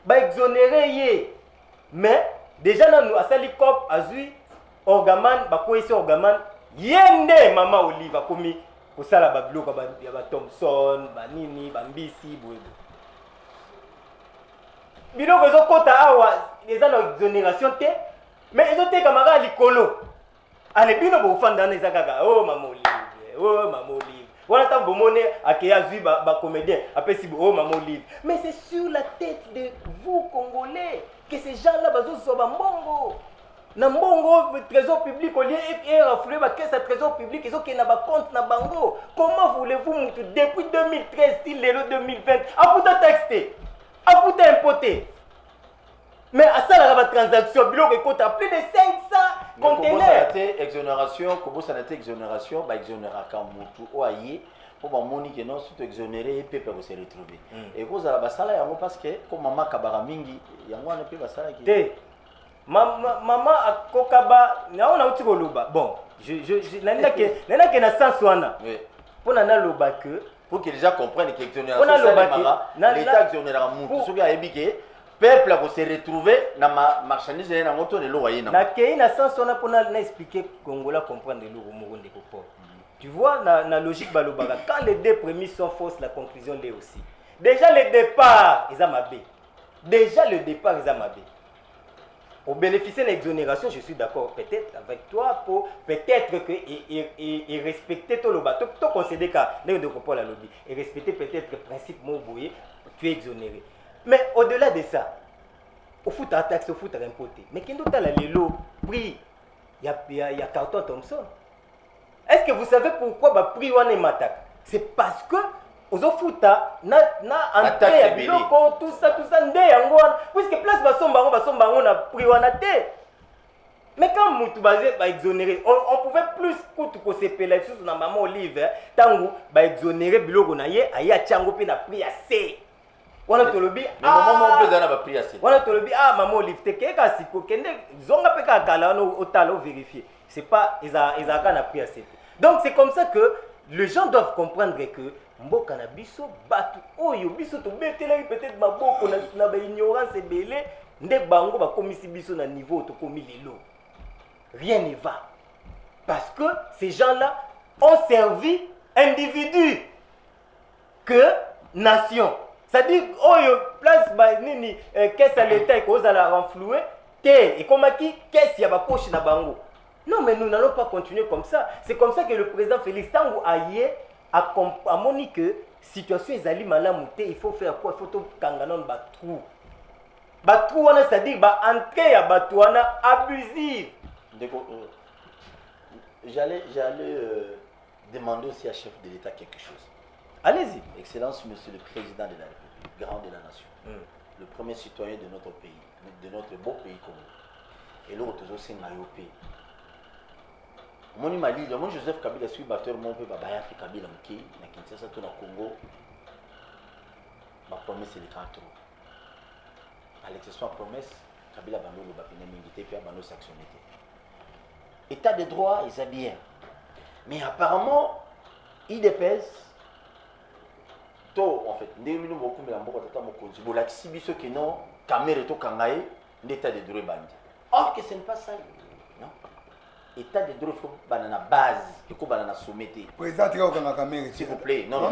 S2: ba exonéré ye mais déjà nanu asali cop azui orgaman bakwesi orgaman yende mama Olive akomi kosala babiloko ya ba Thompson banini bambisi boyebo biloko ezokota awa eza na exonération te mais ezoteka maka likolo ale bino bofanda na eza kaka mama Olive wana ntango bomone akeya azwi bacomédien apesi oh mama Olive mais c'est sur la tête de vous congolais que ces gens là bazozwa bambongo na mbongo trésor public au lieu rafouler ba caisse à trésor public ezokende na bacompte na bango. Comment voulez-vous mutu depuis 2013 till lelo 2020 afuta taxe afuta impoté mais à ça la transaction biloko ekota plus de 500 conteneurs
S3: exonération comment ça n'était exonération ba exonéra ka mutu oaye pour ba moni que non surtout exonéré et pepe ko se retrouver et cause la basala yango parce que comme maman kabara mingi yango na pe basala ki
S2: te maman akokaba naona uti koloba bon je nana ke na sens wana pour nana loba que
S3: pour que les gens comprennent que exonération l'état exonérera mutu soki ayebi ke peuple ko se retrouver na marchandise na ngoto le loyer
S2: na kei na sens wana pour na expliquer Congola comprendre le moko ndeko po. Tu vois na logique balobaka quand les deux prémices sont fausses la conclusion l'est aussi. Déjà le départ ils a mabé. Déjà le départ ils a mabé. Au bénéficier de l'exonération, je suis d'accord peut-être avec toi pour peut-être que et respecter tout le bateau, tout concéder car là de comprendre la lobby et respecter peut-être le principe Moboye, tu es exonéré. Mais au-delà de ça, au foot à taxe, au foot à l'impoté. Mais qui nous a l'élo prix, il y a Carton Thompson. Est-ce que vous savez pourquoi bah prix on est matak? C'est parce que aux foot na entrée ya biloko tout ça ndé yango puisque place basomba na prix wana te. Mais quand mutu basé ba exonéré, on pouvait plus coûte ko sepela surtout na maman Olive tangu ba exonéré biloko na ye aya tiango pe na prix assez. Wana tolobi
S3: mais maman on peut donner ba prix assez.
S2: Wana tolobi maman Olive te keka siko kende zonga pe ka kala no otalo vérifier. C'est pas ils a na prix assez. Donc c'est comme ça que les gens doivent comprendre que mboka na biso batu oyo biso to betelaki peut-être maboko na ba ignorance ebele nde bango ba komisi biso na niveau to komi lelo. Rien ne va parce que ces gens-là ont servi individus que nation. C'est-à-dire, oh, place, nini, qu'est-ce à l'État et cause à la renflouer, et comme qui, qu'est-ce qu'il y a poche na bango. Non, mais nous n'allons pas continuer comme ça. C'est comme ça que le président Félix Tango Aye a moni que situation est allée mal il faut faire quoi? Il faut tout kanganon batrou. Batrou, c'est-à-dire, entrée à batouana abusive.
S3: J'allais demander aussi à chef de l'État quelque chose.
S2: Allez-y.
S3: Excellence, monsieur le président de la République, grand de la nation, le premier citoyen de notre pays, de notre beau pays Congo. Et l'autre aussi, Mayopé. Mon Mali, moi Joseph Kabila, suis batteur, mon peuple, Bayafi Kabila, Mki, na Kinshasa, tout na Congo. Ma promesse, c'est le 4 ans. À l'exception de promesse, Kabila Bando, le Bapine Mingité, puis Bando Saxonité. État de droit, ils sont bien. Mais apparemment, il dépèse. To en fait ndenge mino beaucoup mais mboka tata mokonzi bola kibiso que non caméra to kangaye l'état de droit bandi. Or que ce n'est pas ça. Non. État de droit faut banana base, il faut banana soumettre.
S4: Président tu as la caméra
S3: s'il vous plaît. Non,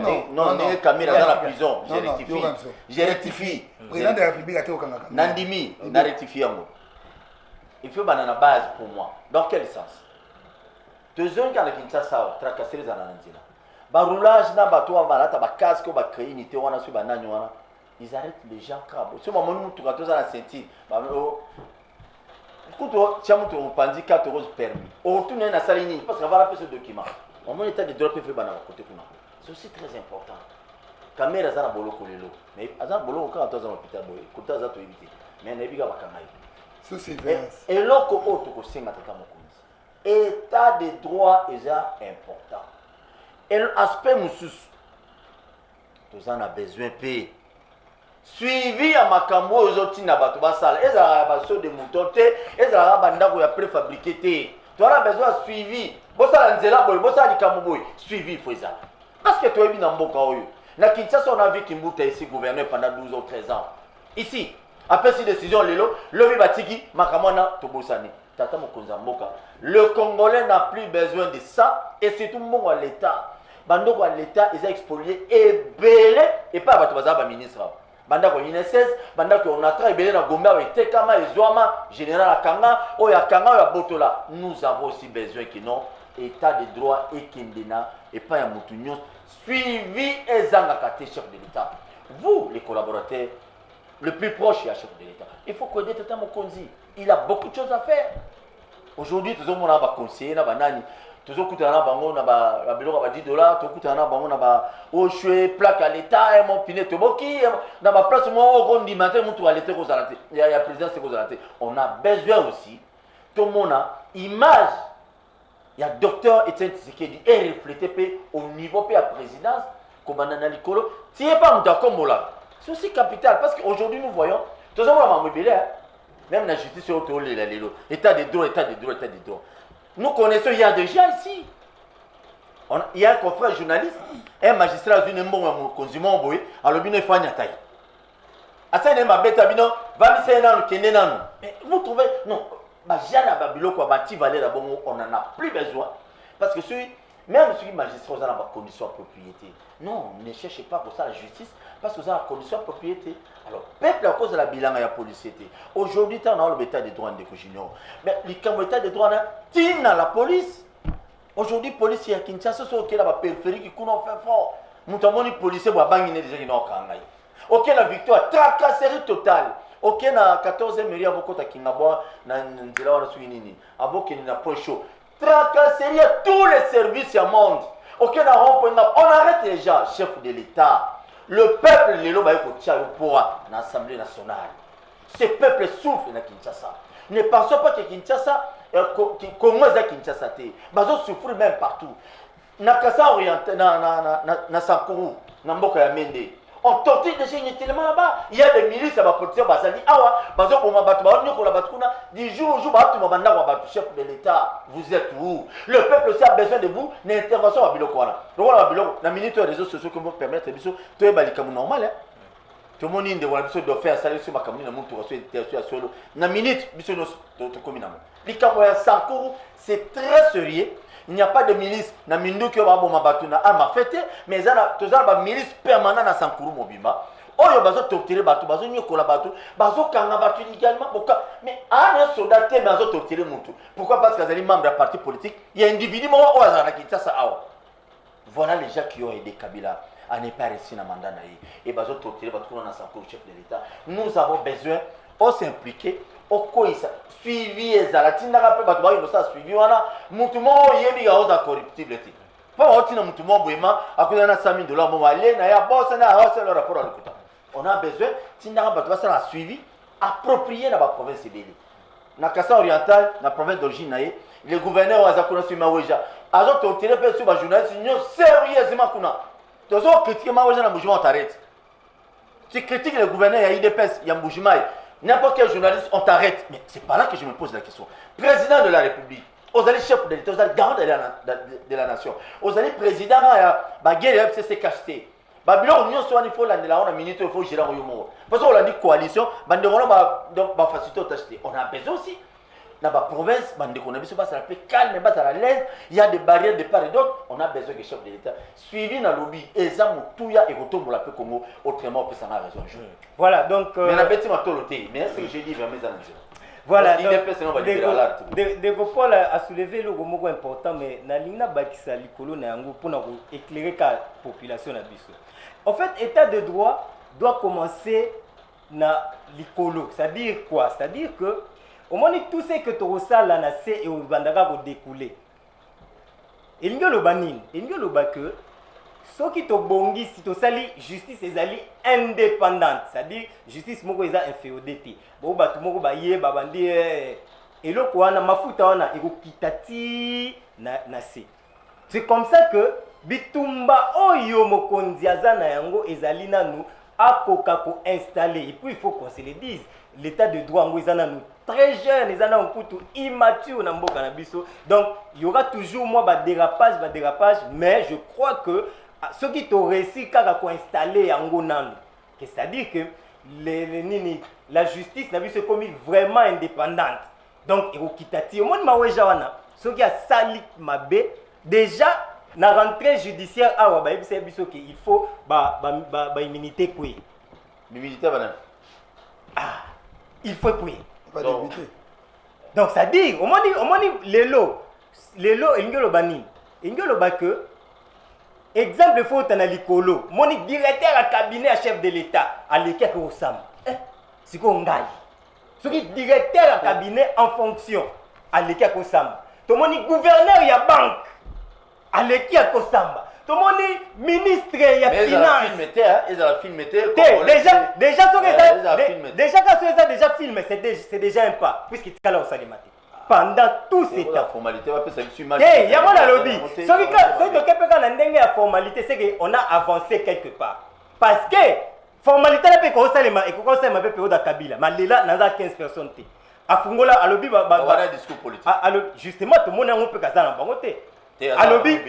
S3: caméra dans la prison, je rectifie.
S4: Président de la République a été au Canada.
S3: Nandimi, na rectifier moi. Il faut banana base pour moi. Dans quel sens? Deux ans quand le Kinshasa tracasser les ananzina. Roulage na bateau balata ba casque ba créer unité wana sur ba nani wana ils arrêtent les gens crabo ce moment nous tout gâteau la ceinture ba kuto chamuto pandi 4 euros permis au tout na salini parce qu'on va rappeler ce document au moins état de droit peut faire bana côté kuna c'est aussi très important caméra za na boloko lelo mais azana boloko quand on hôpital boy côté za to éviter mais na biga ba kamai
S4: so c'est vrai
S3: et loko auto ko senga tata mokonzi état de droit est important. Et l'aspect moussous, nous en avons besoin de payer. Suivi à Makambo aux autres nabatouba sale, et à la base de moutons, et à la bande où il y a préfabriqué. Tu as besoin de suivi. Bossa Nzela boy, bossa Likamoboy, suivi faut ça. Parce que tu es bien en Boka Oyo. Na Kinshasa, on a vu Kimbuta ici gouverné pendant 12 ou 13 ans. Ici, après cette décision, le Batiki, Makamona, Tobosani. Tata Mokonza Mboka. Le Congolais n'a plus besoin de ça, et c'est tout le monde à l'État. Bando kwa l'État, ils ont expolié et belé, et pas à Batubaza, ministre. Banda kwa INSS, banda kwa onatra, et belé na Gomba, et Tekama, et Zouama, général Akanga, Oya Kanga, Oya Botola. Nous avons aussi besoin que non, État de droit et Kendena, et pas à Moutounion, suivi et Zangakate, chef de l'État. Vous, les collaborateurs, le plus proche, est à chef de l'État. Il faut connaître Tata Mokonzi. Il a beaucoup de choses à faire. Aujourd'hui, tout le monde a conseillé, na banani. Tout le monde a bango na ba biloko ba $10, tout le monde a bango na ba oshwe plaque à l'état et mon pinet toboki na ba place mo on dit matin mutu à l'état ko zalate. Il y a président c'est ko zalate. On a besoin aussi tout le monde a image. Il y a docteur Etienne Tshisekedi est reflété au niveau de la présidence comme banana likolo. Tiens pas mutu kombola. C'est aussi capital parce qu'aujourd'hui nous voyons tout le monde a mobilisé. Même la justice est autour de l'élo. État de droit, état de droit, état de droit. Nous connaissons, il y a des gens ici. Il y a un confrère journaliste, un magistrat, une bonne consument, boy, alors bien il faut n'y taille. Asa ne mabeta bino, va mi se nanu kende nanu. Mais vous trouvez non, bah jana babilo quoi, bati valer la bon, on en a plus besoin parce que celui même celui magistrat on a la condition de propriété. Non, ne cherchez pas pour ça la justice parce que ça la condition de propriété. Alors, peuple à cause de la bilan à la police. Aujourd'hui, on a l'état des droits de Junior. Mais l'état des droits, il la police. Aujourd'hui, police à Kinshasa, c'est ok, la périphérie qui coule en fait fort. Nous avons les policiers qui ont bangé des gens qui n'ont pas. Ok, la victoire, tracasserie totale. Ok, na 14e mairie à Bokota Kingabwa, na Nzela ou na Suinini. À Bokeni na Point Chaud. Tracasserie à tous les services à monde. Ok, na rond-point, on arrête les gens, chef de l'État. Le peuple, les lois, pour l'Assemblée nationale. Ce peuple souffre dans Kinshasa. Ne pensons pas que Kinshasa, comment est Kinshasa? Ils souffrent même partout. Nakasa orienté, na Sankuru, na Mboka ya Mende. On torture des gens tellement là-bas. Il y a des milices à la police, Bazali, Awa, Bazo, Boma Batouba, Nyoko, la Batouna, du jour au jour, Batou, Mabanda, Wabatou, chef de l'État. Vous êtes où? Le peuple aussi a besoin de vous, une intervention à Bilokwana. Donc, voilà, Bilok, la minute des réseaux sociaux qui vont permettre, tout est balikamu normal, hein. Tout le monde est de faire de faire salir sur ma commune, na muntu sur solo. Na minute, biso no to commune. Likamu ya Sankuru, c'est très sérieux. Il n'y a pas de milice na mindu qui va bomba batuna ama fete, mais il y a une milice permanente na Sankuru Mobimba. oyo bazo torturer bato bazo nyokola bato bazo kanga bato illégalement mais un soldat te bazo torturer mutu pourquoi parce qu'ils sont membres de parti politique il y a un individu mo o azana kitasa awa voilà les gens qui ont aidé Kabila à ne pas rester dans le mandat et bazo torturer bato na sa chef de l'état nous avons besoin de s'impliquer au koisa suivi ezala tinaka pe bato ba yo sa suivi wana mutu mo yebi ga oza corruptible ti pas otina mutu mo boema akoza na $100,000 mo wale na ya boss na hausse le rapport à l'écoute. On a besoin tinaka bato ba sa suivi approprié dans la province de Béli. Na Kassa oriental na province d'origine naé les gouverneurs azakuna sur Maweja azo torturer pe sur ba journaliste nyo sérieusement kuna tozo critiquer Maweja na mouvement t'arrête. Tu critiques le gouverneur ya IDPS ya Mbujimai. N'importe quel journaliste, on t'arrête. Mais c'est pas là que je me pose la question. Président de la République, aux allez chef de l'État, aux allez garant de la nation, aux allez président de guerre FCCKT. Babylon, union soit il faut l'année on a minute, il faut gérer au yomo. Parce qu'on a dit coalition, on va faciliter au t'acheter. On a besoin aussi. Dans la province, on a besoin de la calme, pas à l'aise. Il y a des barrières de part et d'autre. On a besoin que chef de l'État suivi dans le lobby. Et ça, tout y a et retourne pour la paix Congo. Autrement, on peut s'en avoir raison.
S2: Voilà, donc.
S3: Mais la bête, c'est ma toloté. Mais est-ce que j'ai dit vers mes amis?
S2: Voilà, Paul a soulevé le mot important, mais Nalina Bakisa Likolo Nango pour éclairer la population. En fait, l'état de droit doit commencer na Likolo. C'est-à-dire quoi? C'est-à-dire que au moins tout ce que tu ressens là, c'est et au bandara pour découler. Il y a le banin, il y a le que ce qui te bongi, si tu sali justice est indépendante, c'est-à-dire justice moko est inféodité. Bon bah tout moko ba yé ba bandi et le quoi na mafuta wana ego kitati na se. C'est comme ça que bitumba oyo mokonzi azana yango ezali nanu akoka ko installer et puis il faut qu'on se le dise. L'état de droit ngo ezana nous très jeune, les ana mputu immature na mboka na biso. Donc il y aura toujours moi ba dérapage, mais je crois que ceux qui t'ont réussi à installer en Gonan, c'est-à-dire que la justice n'a vu ce comme vraiment indépendante. Donc, il faut au monde ceux qui a sali mabé déjà la rentrée judiciaire il faut immunité quoi.
S3: L'immunité
S2: il faut quoi. Donc ça dit au moins les lots il y a le bani il y a le que exemple, il faut que Likolo, mon directeur à cabinet à chef de l'État, à l'équipe au SAM. C'est quoi on gagne? Ce qui est directeur à cabinet en fonction, à l'équipe au SAM. Tout le monde gouverneur, il y a banque, à l'équipe au SAM. Tout le monde ministre, il y a finance.
S3: Ils ont filmé.
S2: Déjà, quand ils ont déjà filmé, c'est déjà un pas, puisqu'il est là au Salimate. Pendant tout ce temps.
S3: Formalité,
S2: il y a mon lobby. Ce qui est la formalité, c'est qu'on a avancé quelque part. Parce que formalité, la formalité, et qu'on s'est mappé au Kabila. Mais là, il y a 15 personnes. À Fungola, à lobby,
S3: un discours politique.
S2: Justement, tout le monde a un peu de temps. À lobby,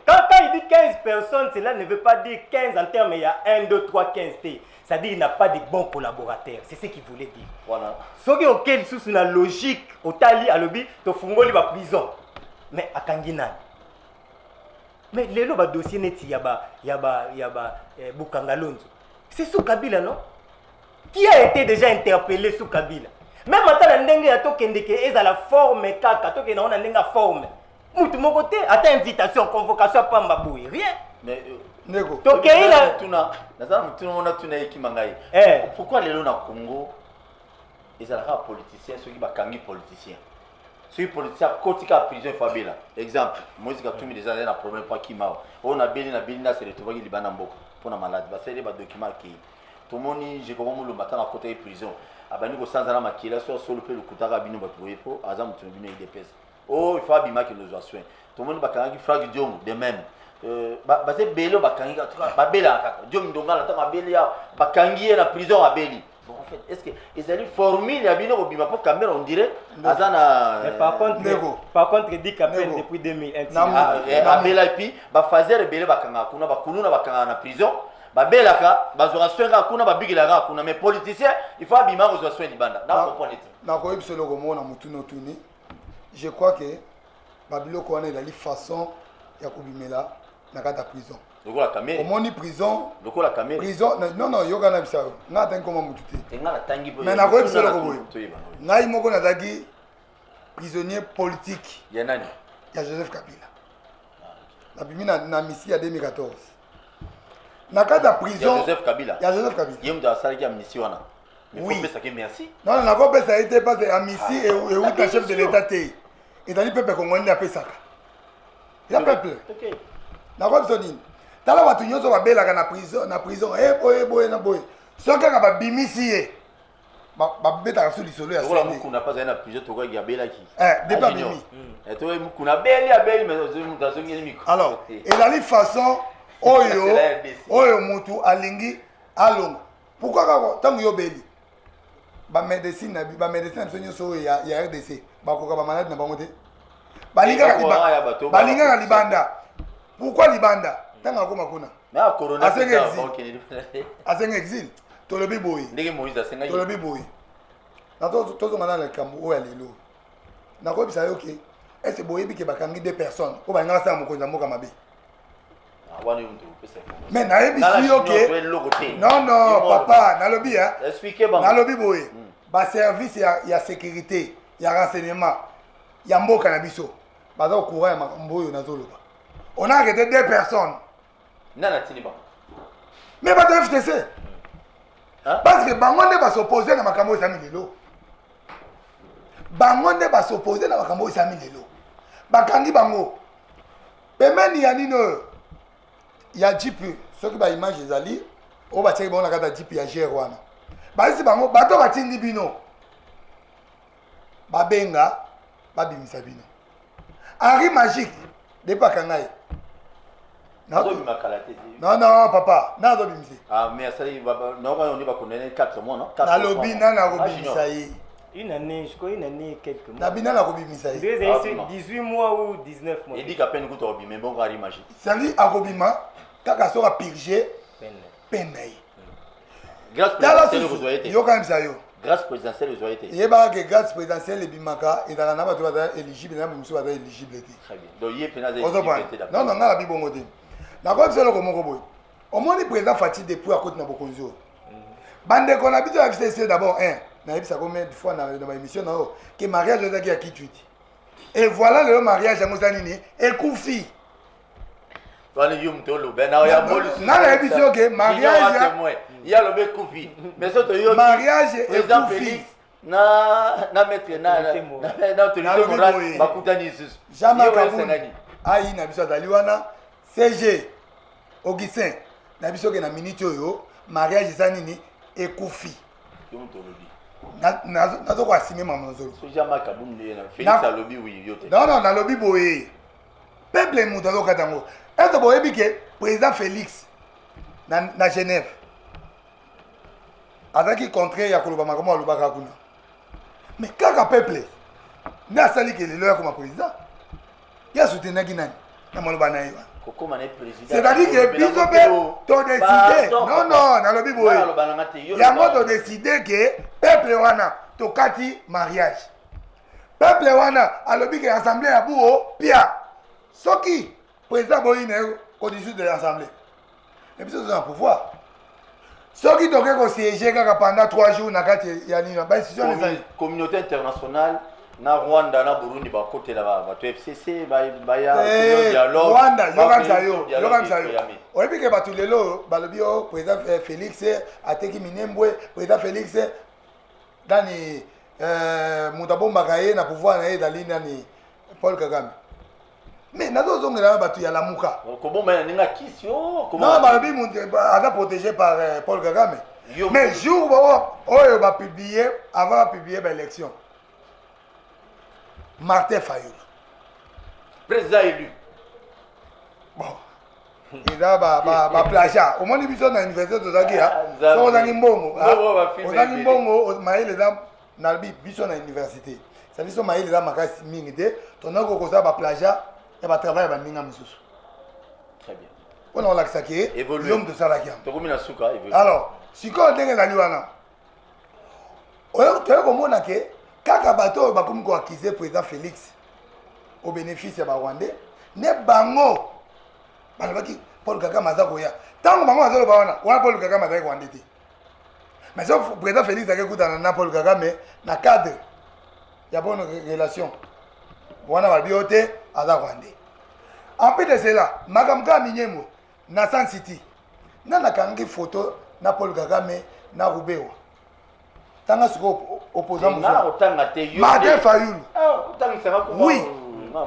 S2: quand il dit 15 personnes, cela ne veut pas dire 15 en termes, il y a 1, 2, 3, 15 T. C'est-à-dire qu'il n'a pas de bons collaborateurs. C'est ce qu'il voulait dire.
S3: Voilà.
S2: Ce qui est auquel sous la logique, au tali, à lobby, tu fungoli la prison. Mais à Kanginan. Mais les lois dossier net, il y a Bukangalonzo. C'est sous Kabila, non? Qui a été déjà interpellé sous Kabila? Même maintenant, il y a la forme, il y a la forme. Moutou mon côté, à ta invitation, convocation à Pambaboué, rien.
S3: Mais
S4: Nego.
S3: Pourquoi les lois au Congo, ils sont politiciens, ceux qui sont politiciens. Ceux qui sont politiciens, quand ils sont en prison, il faut bien. Exemple, moi, je suis déjà dans le problème pour qui m'a. On a bien c'est retrouvé le Liban pour la maladie. C'est des documents qui. Tout le monde, j'ai commencé le matin à côté de la prison. Abani ko sans alama qui là sur le peu le kutaka bino batoué pour azam tu bino IDPS. Oh, il faut abima que nous soins. Tout le monde bakangi frag diom de même. C'est Bélo bakangi ba bela diom ndonga la tanga belia bakangi na prison à Béli. Bon en fait, est-ce que ils allaient former la bino ko bima pour caméra on dirait azana.
S2: Mais par contre il dit caméra depuis 2001.
S3: À Béla et puis ba fazer Bélo bakanga kuna bakuluna bakanga na prison. Babelaka bazora soinga kuna babigilaka kuna mais politicien il faut abima ko soin libanda na comprendre
S4: na ko ibselo ko mona mutuno tuni je crois que babilo ko na la façon ya ko bimela na kata prison
S3: lokola kamere
S4: omoni prison
S3: lokola kamere
S4: prison non yoka na bisa nga tangi koma mutu te
S3: nga natangi po
S4: mais nakoyebi solo koboye ngai moko nazalaki prisonnier politique
S3: ya nani
S4: ya Joseph Kabila nabimi na misi ya 2014 na kati ya prison
S3: ya Joseph Kabila ye mutu asalaki amnistie wana mais faut pesaki merci
S4: non nakopesa ye te parce amnistie euta chef de l'état te ezali peuple congolais apesaka ya peuple nakobisa nini tala bato nyonso babelaka na prison boye na boye soki kaka babimisi ye babetaka so lisolo ya
S3: lokola mukuna pas aye na prison tokaki abelaki
S4: depuis abimi
S3: to mukuna abeli mais mutu azongeli miko
S4: alors ezali façon oyo mutu alingi alonga pourquoi kaka ntango yobeli bamédecine na biso nyonso oyo ya RDC bakoka bamaladi na bango te balingaka libanda pourquoi libanda ntango akoma kuna asenga exil tolobi boye tolobi boye tozonga na likambo oyo ya lelo nakoyebisa yo ke ese boyebi ke bakangi 2 personnes oyo balingaka basala mokonzi ya mboka mabe mais nayebisi yo ke non papa nalobi boye baservice ya sécurité ya renseignement ya mboka na biso baza kokoura ya makambo oyo nazoloba on a arrêté 2 personnes mais bato FTC parce que bango nde basopose na makambo oyo esami lelo bakangi bango pemeni ya nini oyo ya jip soki baimage ezali oyo batiaki bango na kati ya jip ya gere wana bazisi bango bato batindi bino babenga babimisa bino Henri Magique depuis akangai non papa nazobimisa nalobi nana kobimisa ye
S2: une année quelques mois
S4: nabina na kobimisa ye
S2: 18 mois ou 19 mois
S3: edika peine kuta obima mbongo Henri Magique
S4: sali akobima kaka soka purger peine na ye yokanisa yo
S3: grâce présidentielle ozwa ete
S4: yebaka ke grâce présidentielle ebimaka ezalaka na bato baza éligible na mosusu baza éligible te non nga nabi bongo te nakoyebisa eloko moko boye omoni président Fati depuis akoti na bokonzi oyo bandeko na biso ya FCC d'abord nayebisa combien de fois na baémission na oyo ke mariage ezalaki ya kitwiti et voilà lelo mariage yango eza nini ekufi nayebisi yo ke mariage ekufi
S3: na maître bakutani lisusu
S4: Jean-Marc Kabund ayi na biso azali wana CG Augustin na biso ke na minute oyo mariage eza nini ekufi nazokoasime mama nazolo non nalobi boye peuple moto azokata yango ese boyebi ke président Félix na Genève azalaki contraire ya koloba makambo alobaka kuna mais kaka peuple nde asali ke lelo ya koma président ya soutenaki nani na maloba na ye c'est-à-dire que biso mpe todeside non nalobi boye yango todeside ke peuple wana tokati mariage peuple wana alobi ke assemblée ya buo pia soki président boyi na ye condition de l'assemblée et biso toza na pouvoir soki toke kosiéger kaka pendant 3 jours na kati ya nini bainstitution ezali
S3: communauté internationale na Rwanda na Burundi bakotela bato FCC baya dialogue
S4: Rwanda yokanisa yo oyebi ke bato lelo balobi o président Félix ateki minembwe président Félix dani moto abombaka ye na pouvoir na ye ezali nani Paul Kagame mais nazozongela bato ya lamuka non balobi aza protégé par Paul Kagame mais jour oyo bapublie avant bapublie baélection Martin Fayulu
S3: président élu
S4: bon eza baplagia omoni biso na université tozalaki so ozangi mbongo mayele eza nalobi biso na université sa biso mayele eza makasi mingi te tona kokozala baplagia ya batravail ya baninga mosusu mpona olakisaki yom tosalaki yango alors sikoyo ndenge ezali wana toye komona ke kaka bato oyo bakomi koakize président Félix au bénéfice ya barwandais nde bango balobaki Paul Kagame aza koya tango bango azoloba wana Paul Kagame azali kwande te mais sauf président Félix akekutana na Paul Kagame na cadre ya bonne relation wana babio te aza kwande en plus de cela makamka minyemo na San City na nakangi photo na Paul Kagame na Rubewa tanga siko opposant Martin Fayulu oui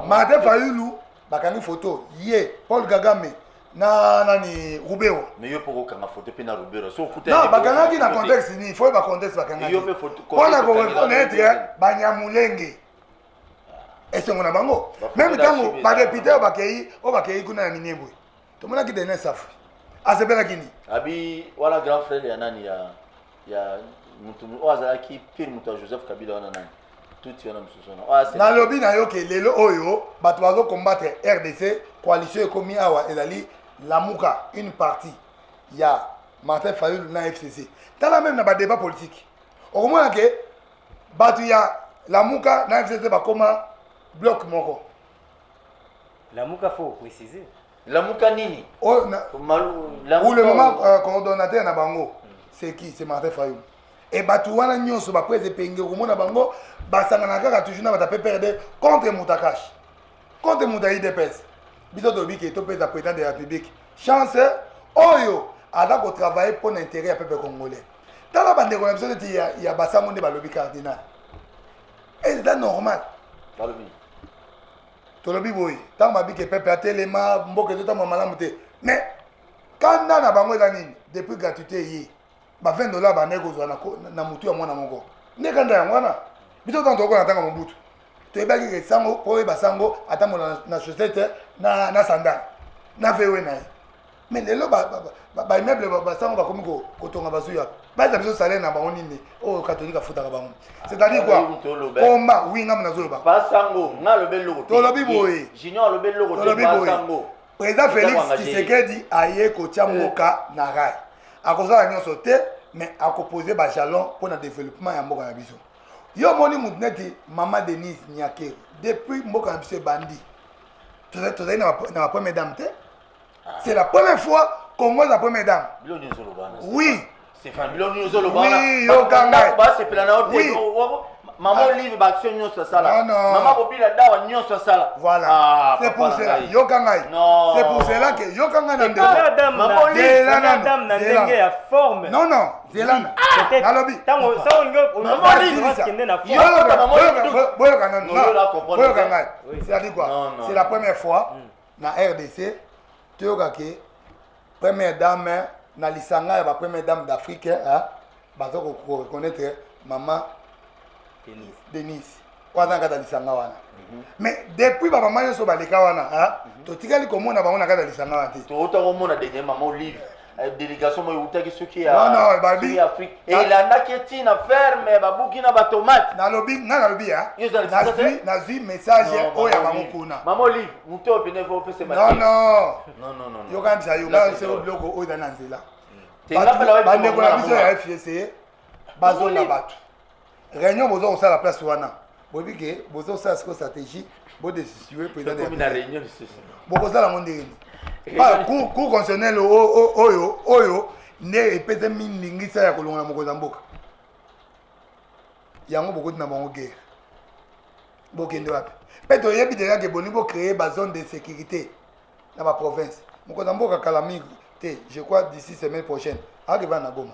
S4: Martin Fayulu bakangi photo ye Paul Kagame na nani Rubewa
S3: mais yo poko kanga photo pe na Rubewa so kuta
S4: non bakangaki na contexte ni faut ba contexte bakangaki
S3: yo pe photo
S4: pona ko reconnaître banyamulenge est-ce qu'on a bango même tango ba député bakei kuna na Minembwe to mona ki dene safu asepela kini
S3: abi wala grand frère ya nani ya mutu oazala ki pire mutu Joseph Kabila wana nani tout yana msusona
S4: na lobi na yo ke lelo oyo bato bazo combattre RDC coalition ekomi awa ezali Lamuka une partie ya Martin Fayulu na FCC tala même na ba débat politique okomona ke bato ya Lamuka na FCC bakoma bloc moko
S2: Lamuka faut préciser
S3: Lamuka nini
S4: ou le moment coordonnateur na bango c'est qui c'est Martin Fayulu et bato wana nyonso ba presse penge okomona bango basangana kaka toujours na bata pe perdre contre Moutakash contre Moutaïdepes biso to biki to pesa président de la République chance oyo ada ko travailler pour l'intérêt ya peuple congolais tala bande ko biso ti ya basango nde balobi cardinal et c'est normal
S3: balobi
S4: to lobi boy tant ba biki peuple atelema mboke to tama malamu te mais kanda na bango za nini depuis gratuité yi ba $20 ba nego zo na mutu ya mwana moko ne kanda ya mwana biso tanto ko na tanga mobutu to ebaki ke sango po eba sango atamo na société na sandal na vewe na mais lelo ba immeuble ba sango ba komi ko tonga bazuya ba za biso salaire na bango nini o catholique afuta ka bango c'est-à-dire quoi komba oui ngam na zolo ba
S3: ba sango na lobe loko
S4: to lobi boye
S3: junior lobe loko to ba sango
S4: président Félix Tshisekedi aye ko tiamoka na rai akozala nyonso te mais akoposer ba jalon pour le développement ya mboka na biso yo moni mutneti Maman Denise Nyakero depuis mboka na biso bandi tozali na première dame te c'est la première fois Congo la première dame oui
S3: c'est fan biloni zolo
S4: oui yo kanga
S3: ba se pela na hotel maman livre ba action nyonso sala maman bobila dawa nyonso sala
S4: voilà c'est pour cela yo kanga c'est pour cela que yo kanga na ndeko
S2: dame na ndenge ya forme
S4: non zelana na lobi
S2: tango ça on maman livre kende na forme
S4: boyo kanga c'est-à-dire quoi c'est la première fois na RDC toyoka ke première dame na lisanga ya ba première dame d'Afrique hein bazo ko reconnaître maman Denise wazanga da lisanga wana mais depuis ba maman yoso baleka wana hein to tikali komona bango na kata lisanga wana te
S3: to to komona de maman Olive délégation mo utaki soki ya
S4: non babi
S3: Afrique et la naketi na ferme babuki na ba tomate
S4: na lobi ya na zui message o ya bango kuna
S3: maman Olive muto pene vo pese
S4: non yo kan sa yo ba se o bloko o da na nzela ba ndeko na biso ya FCC bazo na bato réunion bozo au la place wana bobi ke bozo sa stratégie bo décider président de
S3: la réunion
S4: boko sala mondeni ba cour constitutionnel oyo ne epete miningisa ya kolonga moko za mboka yango boko na bango guerre bokende wapi peto yebi déjà que boni bo créer ba zone de sécurité dans ma province moko za mboka kalami te je crois d'ici semaine prochaine arriva na Goma.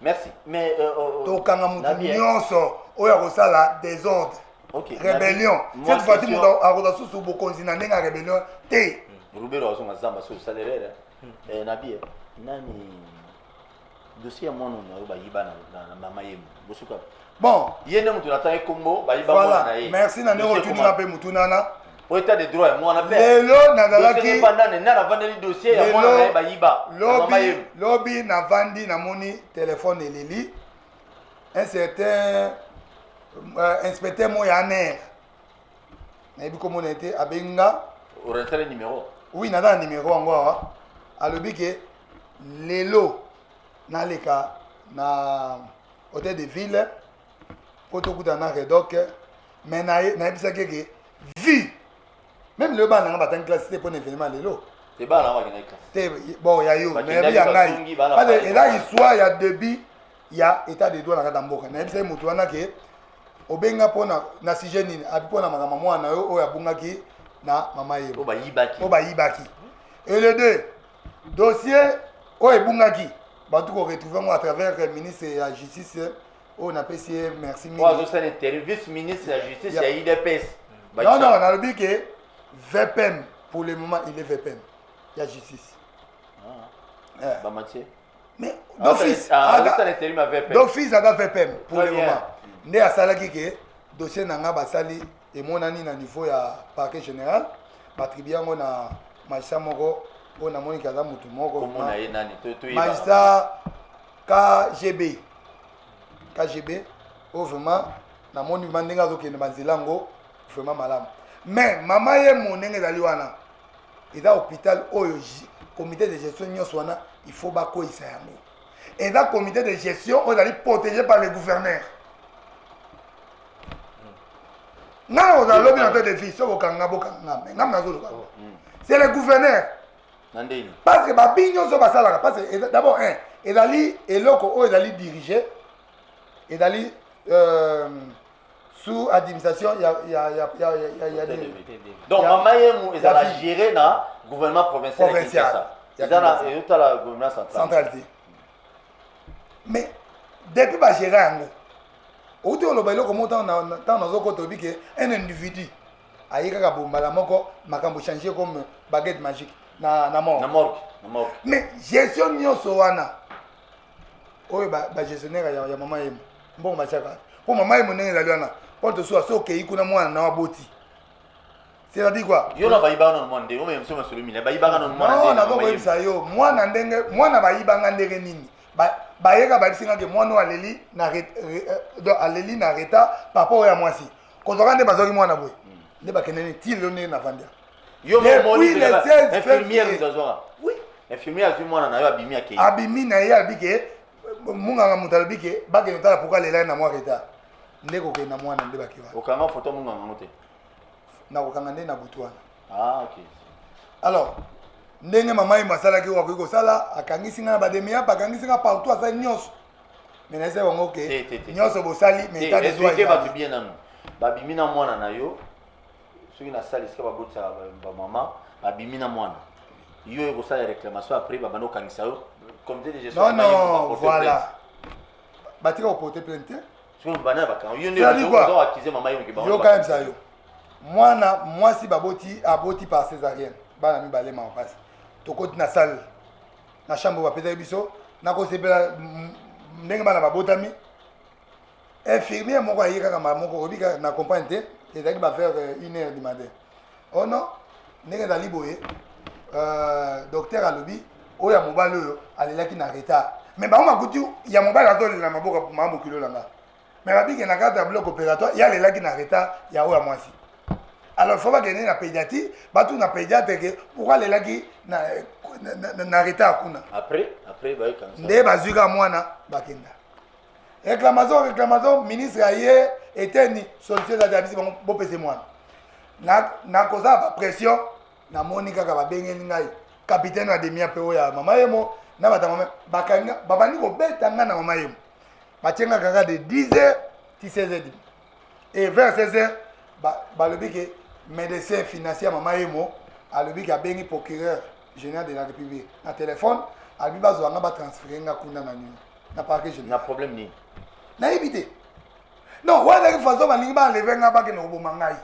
S3: Merci. Mais
S4: tokanga mutu nyonso oyo akosala désordre rébellion cette fois-ci mutu akoza susu bokonzi na ndenge ya rébellion te
S3: Rubero azonga zamba so salaire nabi nani dossier ya mwana oyo bayiba na mama yemu bosuka
S4: bon
S3: yende mutu natanga kombo bayiba
S4: mwana
S3: na ye
S4: merci na ndenge otuninga mpe mutu nana
S3: pour état de droit mwana pe
S4: lelo nazalaki
S3: pendant na vandeli dossier ya mwana na ye bayiba mama yemu
S4: lobi na vandi namoni téléphone eleli un certain inspecteur moyaner nayebi komona ete abenga
S3: orentre numéro
S4: oui naza na numéro yango awa alobi ke lelo naleka na hôtel de ville po tokutana na redoc mais nayebisaki ke vi même lelo bana nanga batangi classe te mpo na événement lelo
S3: C'est pas là qui
S4: te bon ya yo mais ya ngai parce que et là histoire ya début ya état de droit na kata mboka na bisa mutu wana ke obenga pona na sujet nini abi pona makama mwana yo oya bungaki na mama ye oba yibaki et les deux dossier oya bungaki batu ko retrouver moi à travers le ministre de la justice on appelle merci
S3: ministre c'est l'interview vice ministre de la justice ya IDPS
S4: non on a dit que VPM pour le moment il est VPM il y a justice
S3: bah Mathieu
S4: mais d'office d'office à VPM pour le moment né à salaki que dossier nanga basali et mon ani na niveau ya parquet général batribuer ngo na magistrat moko on a moni kaza mutu moko magistrat KGB au vraiment na moni mandinga zo kende banzilango vraiment malamu mais mama ye monenge dali wana eza hôpital oyo comité de gestion nyonso wana il faut bakoyisa yango eza comité de gestion oyo ezali protégé par le gouverneur nga oza lobi na tête de fille so bokanga mais nga nazoloba c'est le gouverneur parce que babi nyonso basalaka parce que d'abord ezali eloko oyo ezali dirigé ezali sous administration
S3: donc mama yemu ezala géré na gouvernement provincial ezala la gouvernement central
S4: mais depuis ba gérer yango outi oloba eloko montant na nazokota obi ke un individu ayikaka bombala moko makambo changer comme baguette magique na morgue mais gestion nyonso wana oyo ba gestionnaire ya mama yemu mbongo bachaka po mama yemu ndenge ezali wana pour te soit okei kuna mwana na waboti c'est-à-dire quoi
S3: yo na bayibanga na mwande o même soma solomine bayibanga na mwana
S4: non na boko yebisa yo mwana ndenge mwana bayibanga ndenge nini bayeka babisinga ke mwana aleli na reta papa oya mwasi kozoka nde bazoki mwana boye nde bakendeni tilo nde na vandia
S3: yo moni infirmière nzazora oui infirmière azwi mwana na yo abimi akei
S4: abimi na ye abike munganga mutu alobike bakende tala pourquoi lela na mwa reta nde kokenda mwana nde bakiwa
S3: okanga photo munganga ngote
S4: na kokanga nde na butu wana
S3: ok
S4: alors ndenge mama ye masalaki wakoki kosala akangisi nga na bademia bakangisi nga partout asali nyonso me na ese bango ke nyonso bosali mais état de droit
S3: bato bien nanu babimi na mwana na yo soki nasali esika babotisa bamama babimi na mwana yo ekosala réclamation après babanda okangisa yo comité de gestion
S4: non voilà batika koporte plainte yokayebisa yo mwana mwasi aboti par césarienne bana mibale makasi tokoti na salle na chambre bapesaki biso nakosepela ndenge bana babotami infirmière moko aye kaka moko obika na compagne te ezalaki bavers 1h du matin oh non ndenge ezali boye docteur alobi oyo ya mobali oyo alelaki na retard mais bango makuti ya mobali azolela maboko mamokilo nanga mais babike na kati ya bloc opératoire ya alelaki na retard ya oyo ya mwasi alors faut bakende na pédiatrie batu na pédiatre ke pourquoi alelaki na retard kuna
S3: après
S4: nde bazwika mwana bakenda réclamation ministre aye eteni solution ezali abisi bango bopese mwana na kozala bapression namoni kaka babengeli ngai capitaine wa demia mpe oyo ya mama yemo na batama babandi kobeta ngai na mama yemo batienga kaka de 10h ti 16h et vers 16h balobi ke médecin financier ya mama yemo alobi ke abengi procureur général de la république na téléphone alobi bazwa nga batransfere nga kuna na nini na parquet général
S3: na problème nini
S4: nayebi te non wana façon balingi baenleve nga bakende koboma ngai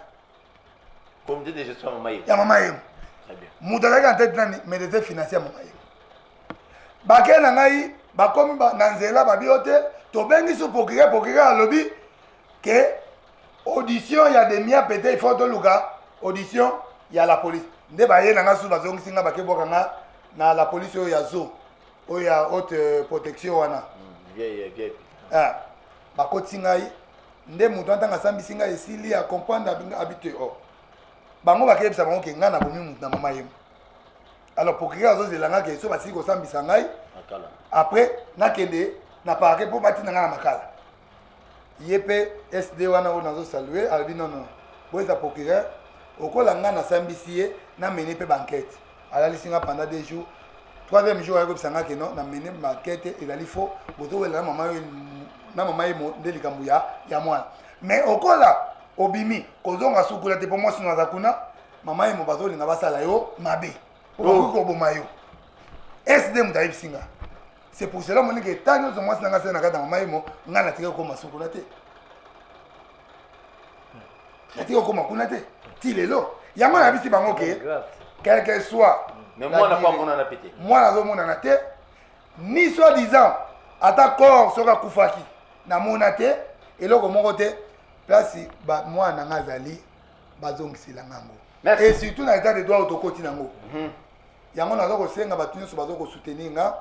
S3: comité de gestion
S4: ya mama yemo moto azalaki na tete nani médecin financier ya mama yemo bakei na ngai bakomi na nzela babi o te tobengi so procureur alobi ke audition ya demia pete il faut toluka audition ya la police nde baye na nga su bazongisi nga bakeboka nga na la police oyo ya zo oyo ya haute protection wana bakoti ngai nde moto antanga asambisi ngai esili ya comprendre habite o bango bakeyebisa bango ke ngai nabomi motu na mama yemo alors procureur azozela nga ke so basili kosambisa ngai après nakende na parquet mpo batina ngai na makala ye mpe sd wana oyo nazosalue alobi nono boyeza procureur okola ngai nasambisi ye namene mpe bankete alalisinga pendant 2 jours. 3e jour ayekobisanga ke non namene makete ezali faux bozowela na mama ye nde likambo ya mwana mais okola obimi kozonga sukula te mpo mwasi no aza kuna mama ye mo bazolinga basala yo mabe po bakoki koboma yo sd moto ayebisinga c'est pour cela moni ke ntango nyonso mwasi nanga sele na kati ya mama ye mo ngai natika kokoma sukula te natika kokoma kuna te ti lelo yango nayebisi bango ke quel que soit
S3: mais mwana pa monana pété
S4: mwana azomonana te ni soi disant ata corps soki akufaki namona te eloko moko te place mwana nanga azali bazongisela ngango et surtout na état de droit otokoti nango yango naza kosenga bato nyonso baza kosoutenir nga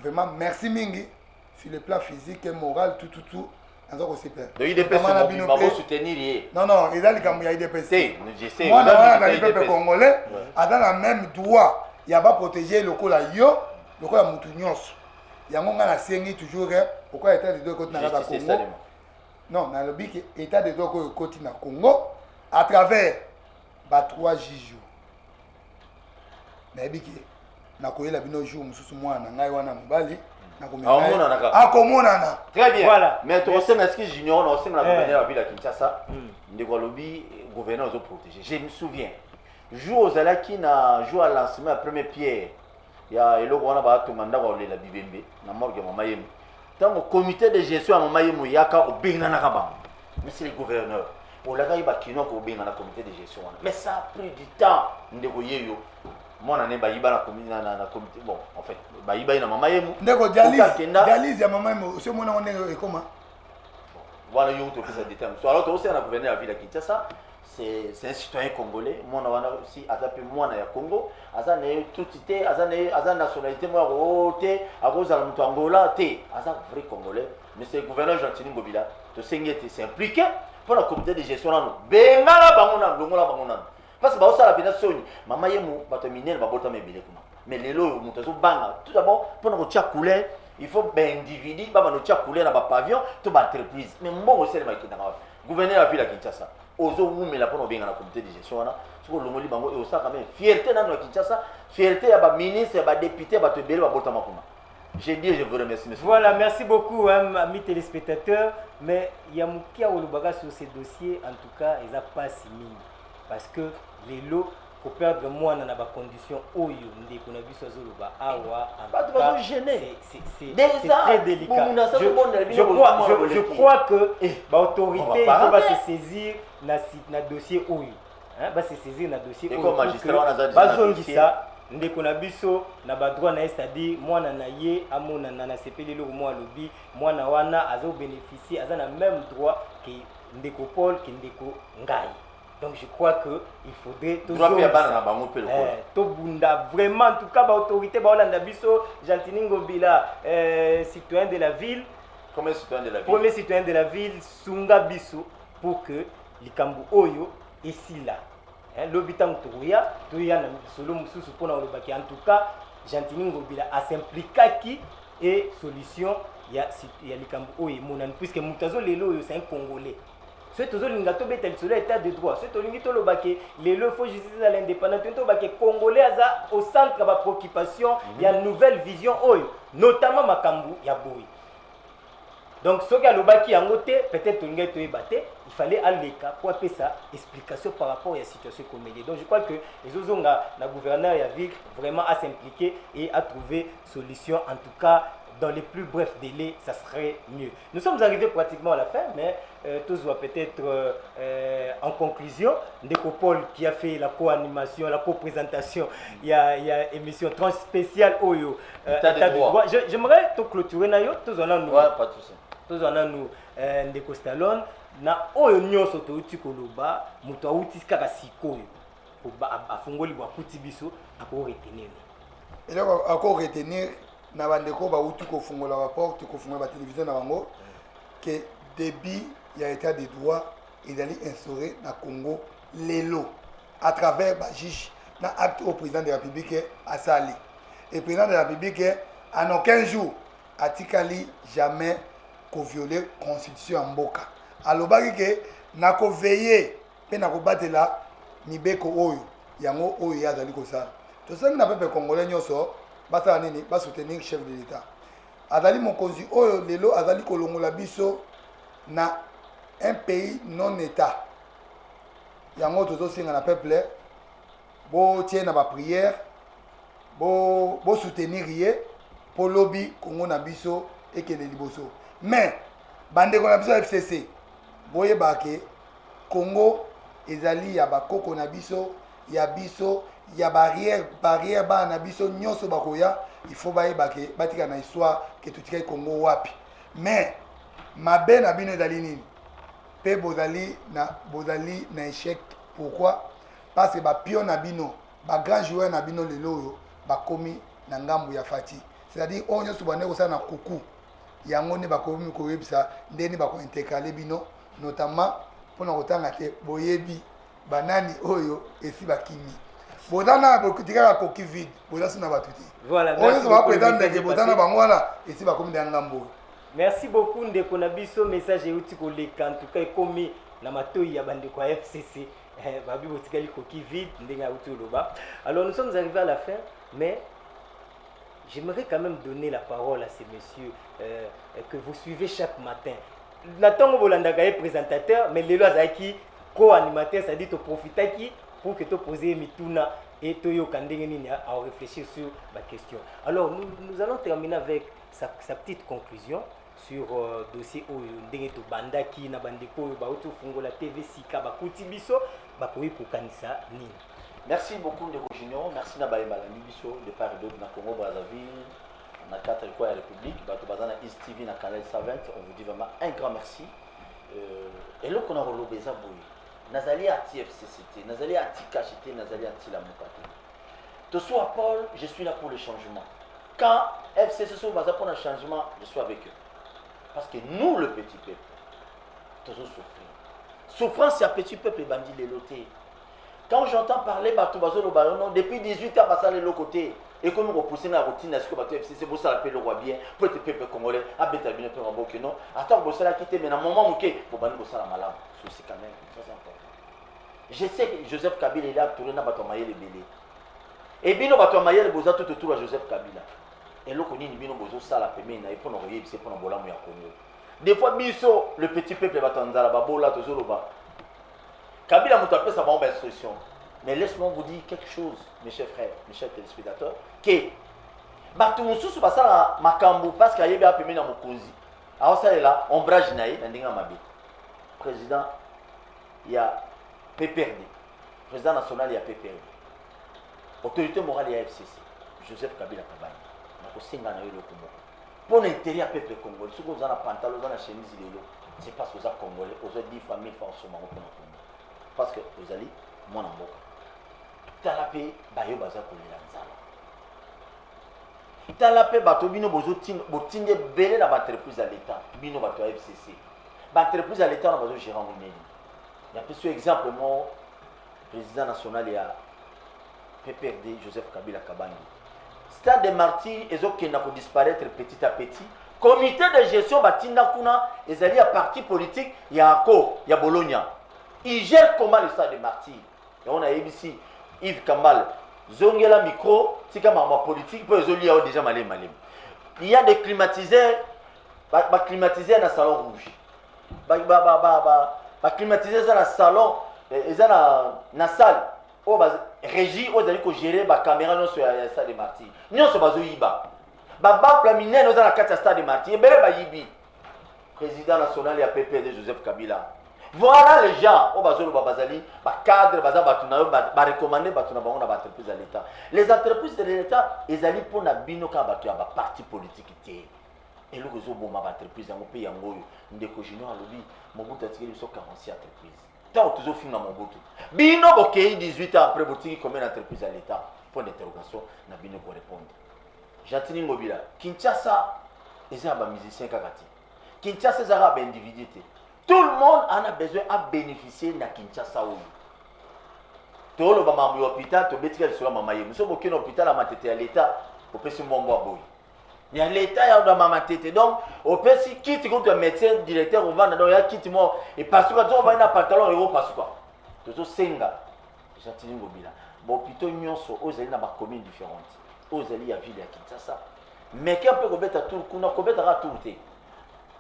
S4: vraiment merci mingi sur le plan physique et moral tout naza kosepela
S3: donc IDPS babo soutenir ye
S4: non eza likambo ya IDPS
S3: je sais
S4: mwana wana azali peuple congolais aza na même droit ya baprotéger lokola yo lokola mutu nyonso yango nga nasengi toujours pourquoi état de droit ekoti na kaka Congo non nalobi ke état de droit oyo ekoti na Congo à travers 3 juges nayebi ke nakoyela bino jour mosusu mwana na ngai wana mobali akomonana
S3: très bien voilà. Mais tokosenga eske junior na osenga na gouverneur ya ville ya Kinshasa ndeko alobi gouverneur ozoprotégé je me souviens jour ozalaki na jour ya lancement ya premier pierre ya eloko wana batonga ndako olela bibembe na morgue ya mama yemu ntango comité de gestion ya mama yemu yaka obenganaka bango monsieur le gouverneur olakaki bakino ko obengana comité de gestion wana mais ça a pris du temps ndeko yeyo mwana ne bayiba na comité bon en fait bayiba ina mama yemu
S4: ndeko dialyse ya mama yemu sio mwana wana ekoma
S3: voilà yo to pesa détail so alors to aussi na gouverneur ya ville ya Kinshasa c'est un citoyen congolais mwana wana aussi azape mwana ya Congo azana tutité azana nationalité moi rote akozala mutu Angola te aza vrai congolais mais c'est gouverneur Gentini Ngobila to sengete s'impliquer pour la comité de gestion nano bengala bangona longola bangona parce que baosala pena soni mama yemu bato minene babota mebele kuna mais lelo mutu zo banga tout d'abord pour na tia couleur il faut ben individu baba no tia couleur na ba pavillon to ba entreprise mais mbongo sele makina gouverneur ya ville ya Kinshasa ozo mumela pour obenga na comité de gestion wana soko longoli bango et osaka même fierté nano ya Kinshasa fierté ya ba ministre ya ba député ba to bele ba bota makuma. J'ai dit je vous remercie monsieur.
S2: Voilà, merci beaucoup amis téléspectateurs, mais Yamukia Olubaga sur ces dossiers en tout cas ils a pas si mine parce que les lots pour perdre moins dans la condition oyo ndeko na biso azoloba awa
S3: en tout cas
S2: c'est très délicat. Je crois que l'autorité il va se saisir na dossier oyo hein va se saisir na dossier oyo
S3: comme magistrat on a
S2: bazongisa ndeko na biso na ba droit na c'est-à-dire mwana na ye amona na sepeli lo mo alobi mwana wana azo bénéficier aza na même droit que ndeko Paul que ndeko Ngai. Donc je crois que il faudrait toujours vraiment en tout cas ba autorité ba Olanda biso Gentini Ngobila citoyen de la ville
S3: comme citoyen de la ville
S2: premier citoyen de la ville sunga biso pour que likambo oyo ici là l'habitant tuya na solo mususu pona olobaki en tout cas Gentini Ngobila a s'impliquer et solution ya likambo oyo monani puisque mutazo lelo oyo c'est un Congolais. C'est toujours l'ingato betel sur l'état de droit. C'est toujours l'ingato le baquet. Les lois faut justice à l'indépendance. Tout le baquet congolais au centre de la préoccupation. Il y a une nouvelle vision notamment Makambu Yaboui. Donc ce qu'il y a le baquet en côté peut-être l'ingato est batté. Il fallait aller cas pour appeler ça explication par rapport à la situation comédie. Donc je crois que les autres la gouverneur y a vu vraiment à s'impliquer et à trouver solution en tout cas. Dans les plus brefs délais, ça serait mieux. Nous sommes arrivés pratiquement à la fin, mais tous voient peut-être en conclusion, Ndeko Paul qui a fait la co-animation, la co-présentation, il y a émission tranche spéciale Oyo.
S3: État de droit.
S2: J'aimerais tout clôturer nayo, tous en a nous.
S3: Ouais, pas tout ça.
S2: Tous en a nous Ndeko Stallone na Oyo nyonso to uti koloba, muto uti kaka sikoyo. Afungoli bwa kuti biso ako retenir.
S4: Et là ako retenir na bandeko ba uti ko fungola ba porte ko fungola ba télévision na bango que débit il y a état de droit il allait instaurer na Congo lelo à travers ba juge na acte au président de la République à Sali et président de la République en aucun jour a tikali jamais ko violer constitution en mboka alobaki que na ko veiller pe na ko batela mibeko oyo yango oyo yazali ko ça tosengi na peuple congolais nyonso basala nini basoutenir chef de l'état azali mokonzi oyo lelo azali kolongola biso na un pays non état yango tozosenga na peuple botie na baprière bosoutenir ye mpo lobi kongo na biso ekende liboso mais bandeko na biso ya FCC boyeba ke Congo ezali ya bakoko na biso ya barrière bana na biso nyonso bakoya il faut bayeba ke batika na histoire ke totikaki Congo wapi mais mabe na bino ezali nini pe bozali na échec pourquoi parce que bapion na bino grand joueur na bino lelo oyo bakomi na ngambu ya fati c'est-à-dire oyo nyonso bande kosala na kuku yango nde bakomi koyebisa ndeni bakointegrale bino notamment mpona kotanga te boyebi banani oyo esi bakimi bozana botikaka koki vide boza na bato te oyo nyonso bapretandeke bozana bango wana esi bakomi nde ya ngambu oyo.
S2: Merci beaucoup ndeko na biso message euti koleka en tout cas ekomi na matoi ya bandeko ya FCC babi botikali koki vide ndenge euti oloba. Alors nous sommes arrivés à la fin mais j'aimerais quand même donner la parole à ces messieurs que vous suivez chaque matin. Natongo bolandaka est présentateur mais lelo azaki co-animateur, c'est-à-dire to profitaki pour que tu poses mituna et tu nini à réfléchir sur ma question. Alors nous allons terminer avec sa petite conclusion sur dossier ndenge to bandaki na bandeko ba utu fungo la TV Sika ba kutibiso ba koyi kokanisa nini.
S3: Merci beaucoup de Junior, merci na baïma la biso de part et d'autre na Congo Brazzaville, na 4 quoi la République, bato bazana East TV na Canal 120, on vous dit vraiment un grand merci. Et là qu'on a relobé ça boy. Nazali anti FCCT, Nazali anti KHT, Nazali anti la Mokate. De soit Paul, je suis là pour le changement. Quand FCC sont basés pour un changement, je suis avec eux. Parce que nous, le petit peuple, toujours souffrir. Souffrance, c'est un petit peuple bandit les lotés. Quand j'entends parler depuis 18 ans, ça les côté. Et comme nous repoussons la routine, est-ce que le FCC, vous savez le roi bien, pour le peuple congolais, à Bétabine, pour un bon que non. Attends, vous savez quitter, mais dans le moment où vous allez vous la malade. C'est quand même, ça c'est important. Je sais que Joseph Kabila est là, tourné dans Batomaye les bélés. Et bien, Batomaye les beaux tout autour à Joseph Kabila. Et là, on dit que nous avons ça la première, et pour nous regarder, c'est pour nous voler à Congo. Des fois, Bisso, le petit peuple va t'en dire, Babola, toujours le bas. Kabila m'a appelé sa bonne instruction. Mais laisse-moi vous dire quelque chose, mes chers frères, mes chers téléspectateurs, que Batumusu se passe à Makambu parce qu'il y a un peu dans mon causi. Alors ça est là, ombrage naïe, dans le président, il y a PPRD. Président national, il y a PPRD. Autorité morale, il y a FCC. Joseph Kabila Kabani. Pour l'intérêt à peuple congolais, si vous avez un pantalon, vous avez une chemise, c'est parce que vous êtes congolais, vous avez 10 familles forcément au Congo. Parce que vous allez, mon amour. Talapé, bayo baza kolela nzala. Talapé bato bino botinde belé na entreprise à l'état, bino bato FCC. Ba entreprise à l'état na bazo gérant nini. Il y a plus exemple mon président national ya PPRD Joseph Kabila Kabani. Stade des Martyrs ezokenda ko disparaître petit à petit. Comité de gestion batinda kuna ezali à parti politique ya ko ya Bologna. Il gère comment le stade des Martyrs. Et on a ici Yves Kambal, Zongela micro, c'est comme ma politique, pour les olies déjà malé. Il y a des climatiseurs, climatiseurs dans le salon rouge. Climatiseurs dans le salon, dans la salle, régie, où ils gérer la caméra sur la stade de Martyrs. Nous sommes à Yiba. Baba Flamine, nous sommes à la stade de Martyrs. Et bien, Yibi, président national de PPRD Joseph Kabila. Voilà les gens, au bazolo babazali, ba cadre, baza batuna, ba recommander batuna bango na ba entreprise à l'état. Les entreprises de l'état, ils allaient pour na bino ka batu ya ba parti politique té. Et le réseau bon ma entreprise en pays yangoyo, ndeko junior alobi, Mobutu a tiré sur 46 entreprises. Tant toujours film na Mobutu. Bino bokei 18 ans après botiki combien d'entreprises à l'état? Point d'interrogation na bino pour répondre. Jatini Mobila, Kinshasa, ils ont ba musicien kakati. Kinshasa zara ba individualité. Tout le monde en a besoin à bénéficier de Kinshasa. Tout le monde est hôpital, tout le monde est hôpital. Nous sommes au hôpital à Matete à l'État, au PC Mbombo. Il y a l'État, il y a dans Matete. Donc, au PC, qui est un médecin, directeur, on va dans qui est mort. Et parce que tu vas dans un pantalon, et on passe quoi. Tout ça, c'est un gars. J'attends une mobile. bon plutôt nyonso aux ali na ba communes différentes aux ali ya ville ya Kinshasa mais qui peut kobeta tout kuna kobeta ra tout té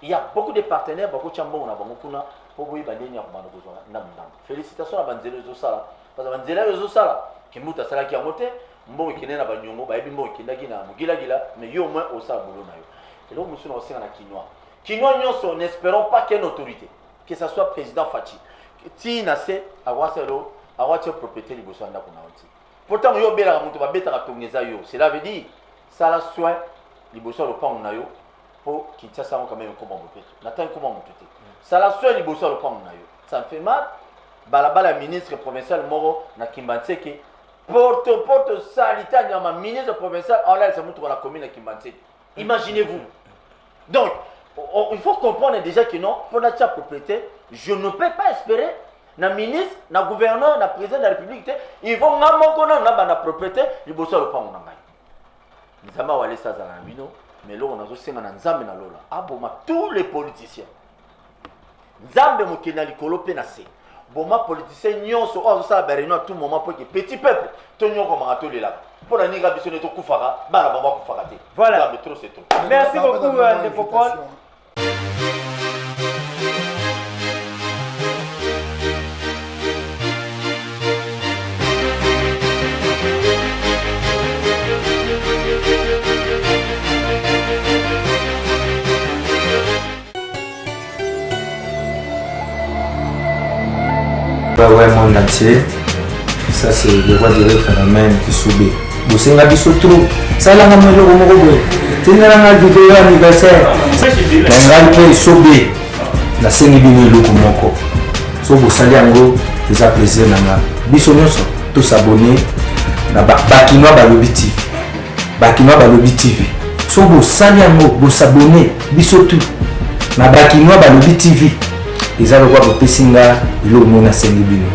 S3: il y a beaucoup de partenaires beaucoup chambon na bango kuna pour boyi bandeni ya komanda ko na ndam félicitations à banzelo zo sala parce que banzelo zo sala kimuta sala ki amote mbo kine na banyongo ba yebi mbo kindaki na mugila gila mais yo moins au sala bolo na yo et donc monsieur na osenga na Kinois nyonso n'espérons pas qu'une autorité que ça soit président Fachi ti na se awaselo awache propriété liboso anda kuna oti pourtant yo bela mutu ba beta ka tongeza yo cela veut dire ça la soin liboso lo pango na yo pour Kinshasa quand même comme on peut n'attend comment on peut ça la soin liboso lo pango na yo ça me fait mal balabala ministre provincial moro na Kimbanseke porte salita nyama ministre provincial en là c'est mutu la commune na Kimbanseke imaginez-vous donc il faut comprendre déjà que non pour la propriété je ne peux pas espérer na ministre na gouverneur na président de la République ils vont ngamoko na na propriété liboso lo pango na ngai nzamba wale ça za na bino mais là on a zosenga na nzambe na lola aboma tous les politiciens nzambe mokena likolo pe na se boma politicien nyonso o zo sala ba réunion à tout moment pour que petit peuple to nyoko marato lela pour la ninga biso ne to kufaka bana baba kufaka te
S2: voilà
S3: mais trop c'est trop
S2: merci beaucoup de Popol.
S1: Ouais, monde entier. Ça, c'est le roi du phénomène qui subit. Vous savez, biso trop. Ça, là, on a le mot. Tu n'as pas de vidéo anniversaire. On a le pays subit. La scène est bien le kumoko. So, vous savez, en gros, c'est un plaisir. Biso nyonso, tous abonnés. Bakinois Balobi TV. Bakinois Balobi TV. So, vous savez, en gros, vous abonnés. Biso tout. Bakinois Balobi TV. Ils ont le droit de passer là, ils ont le monde à Saint-Libino.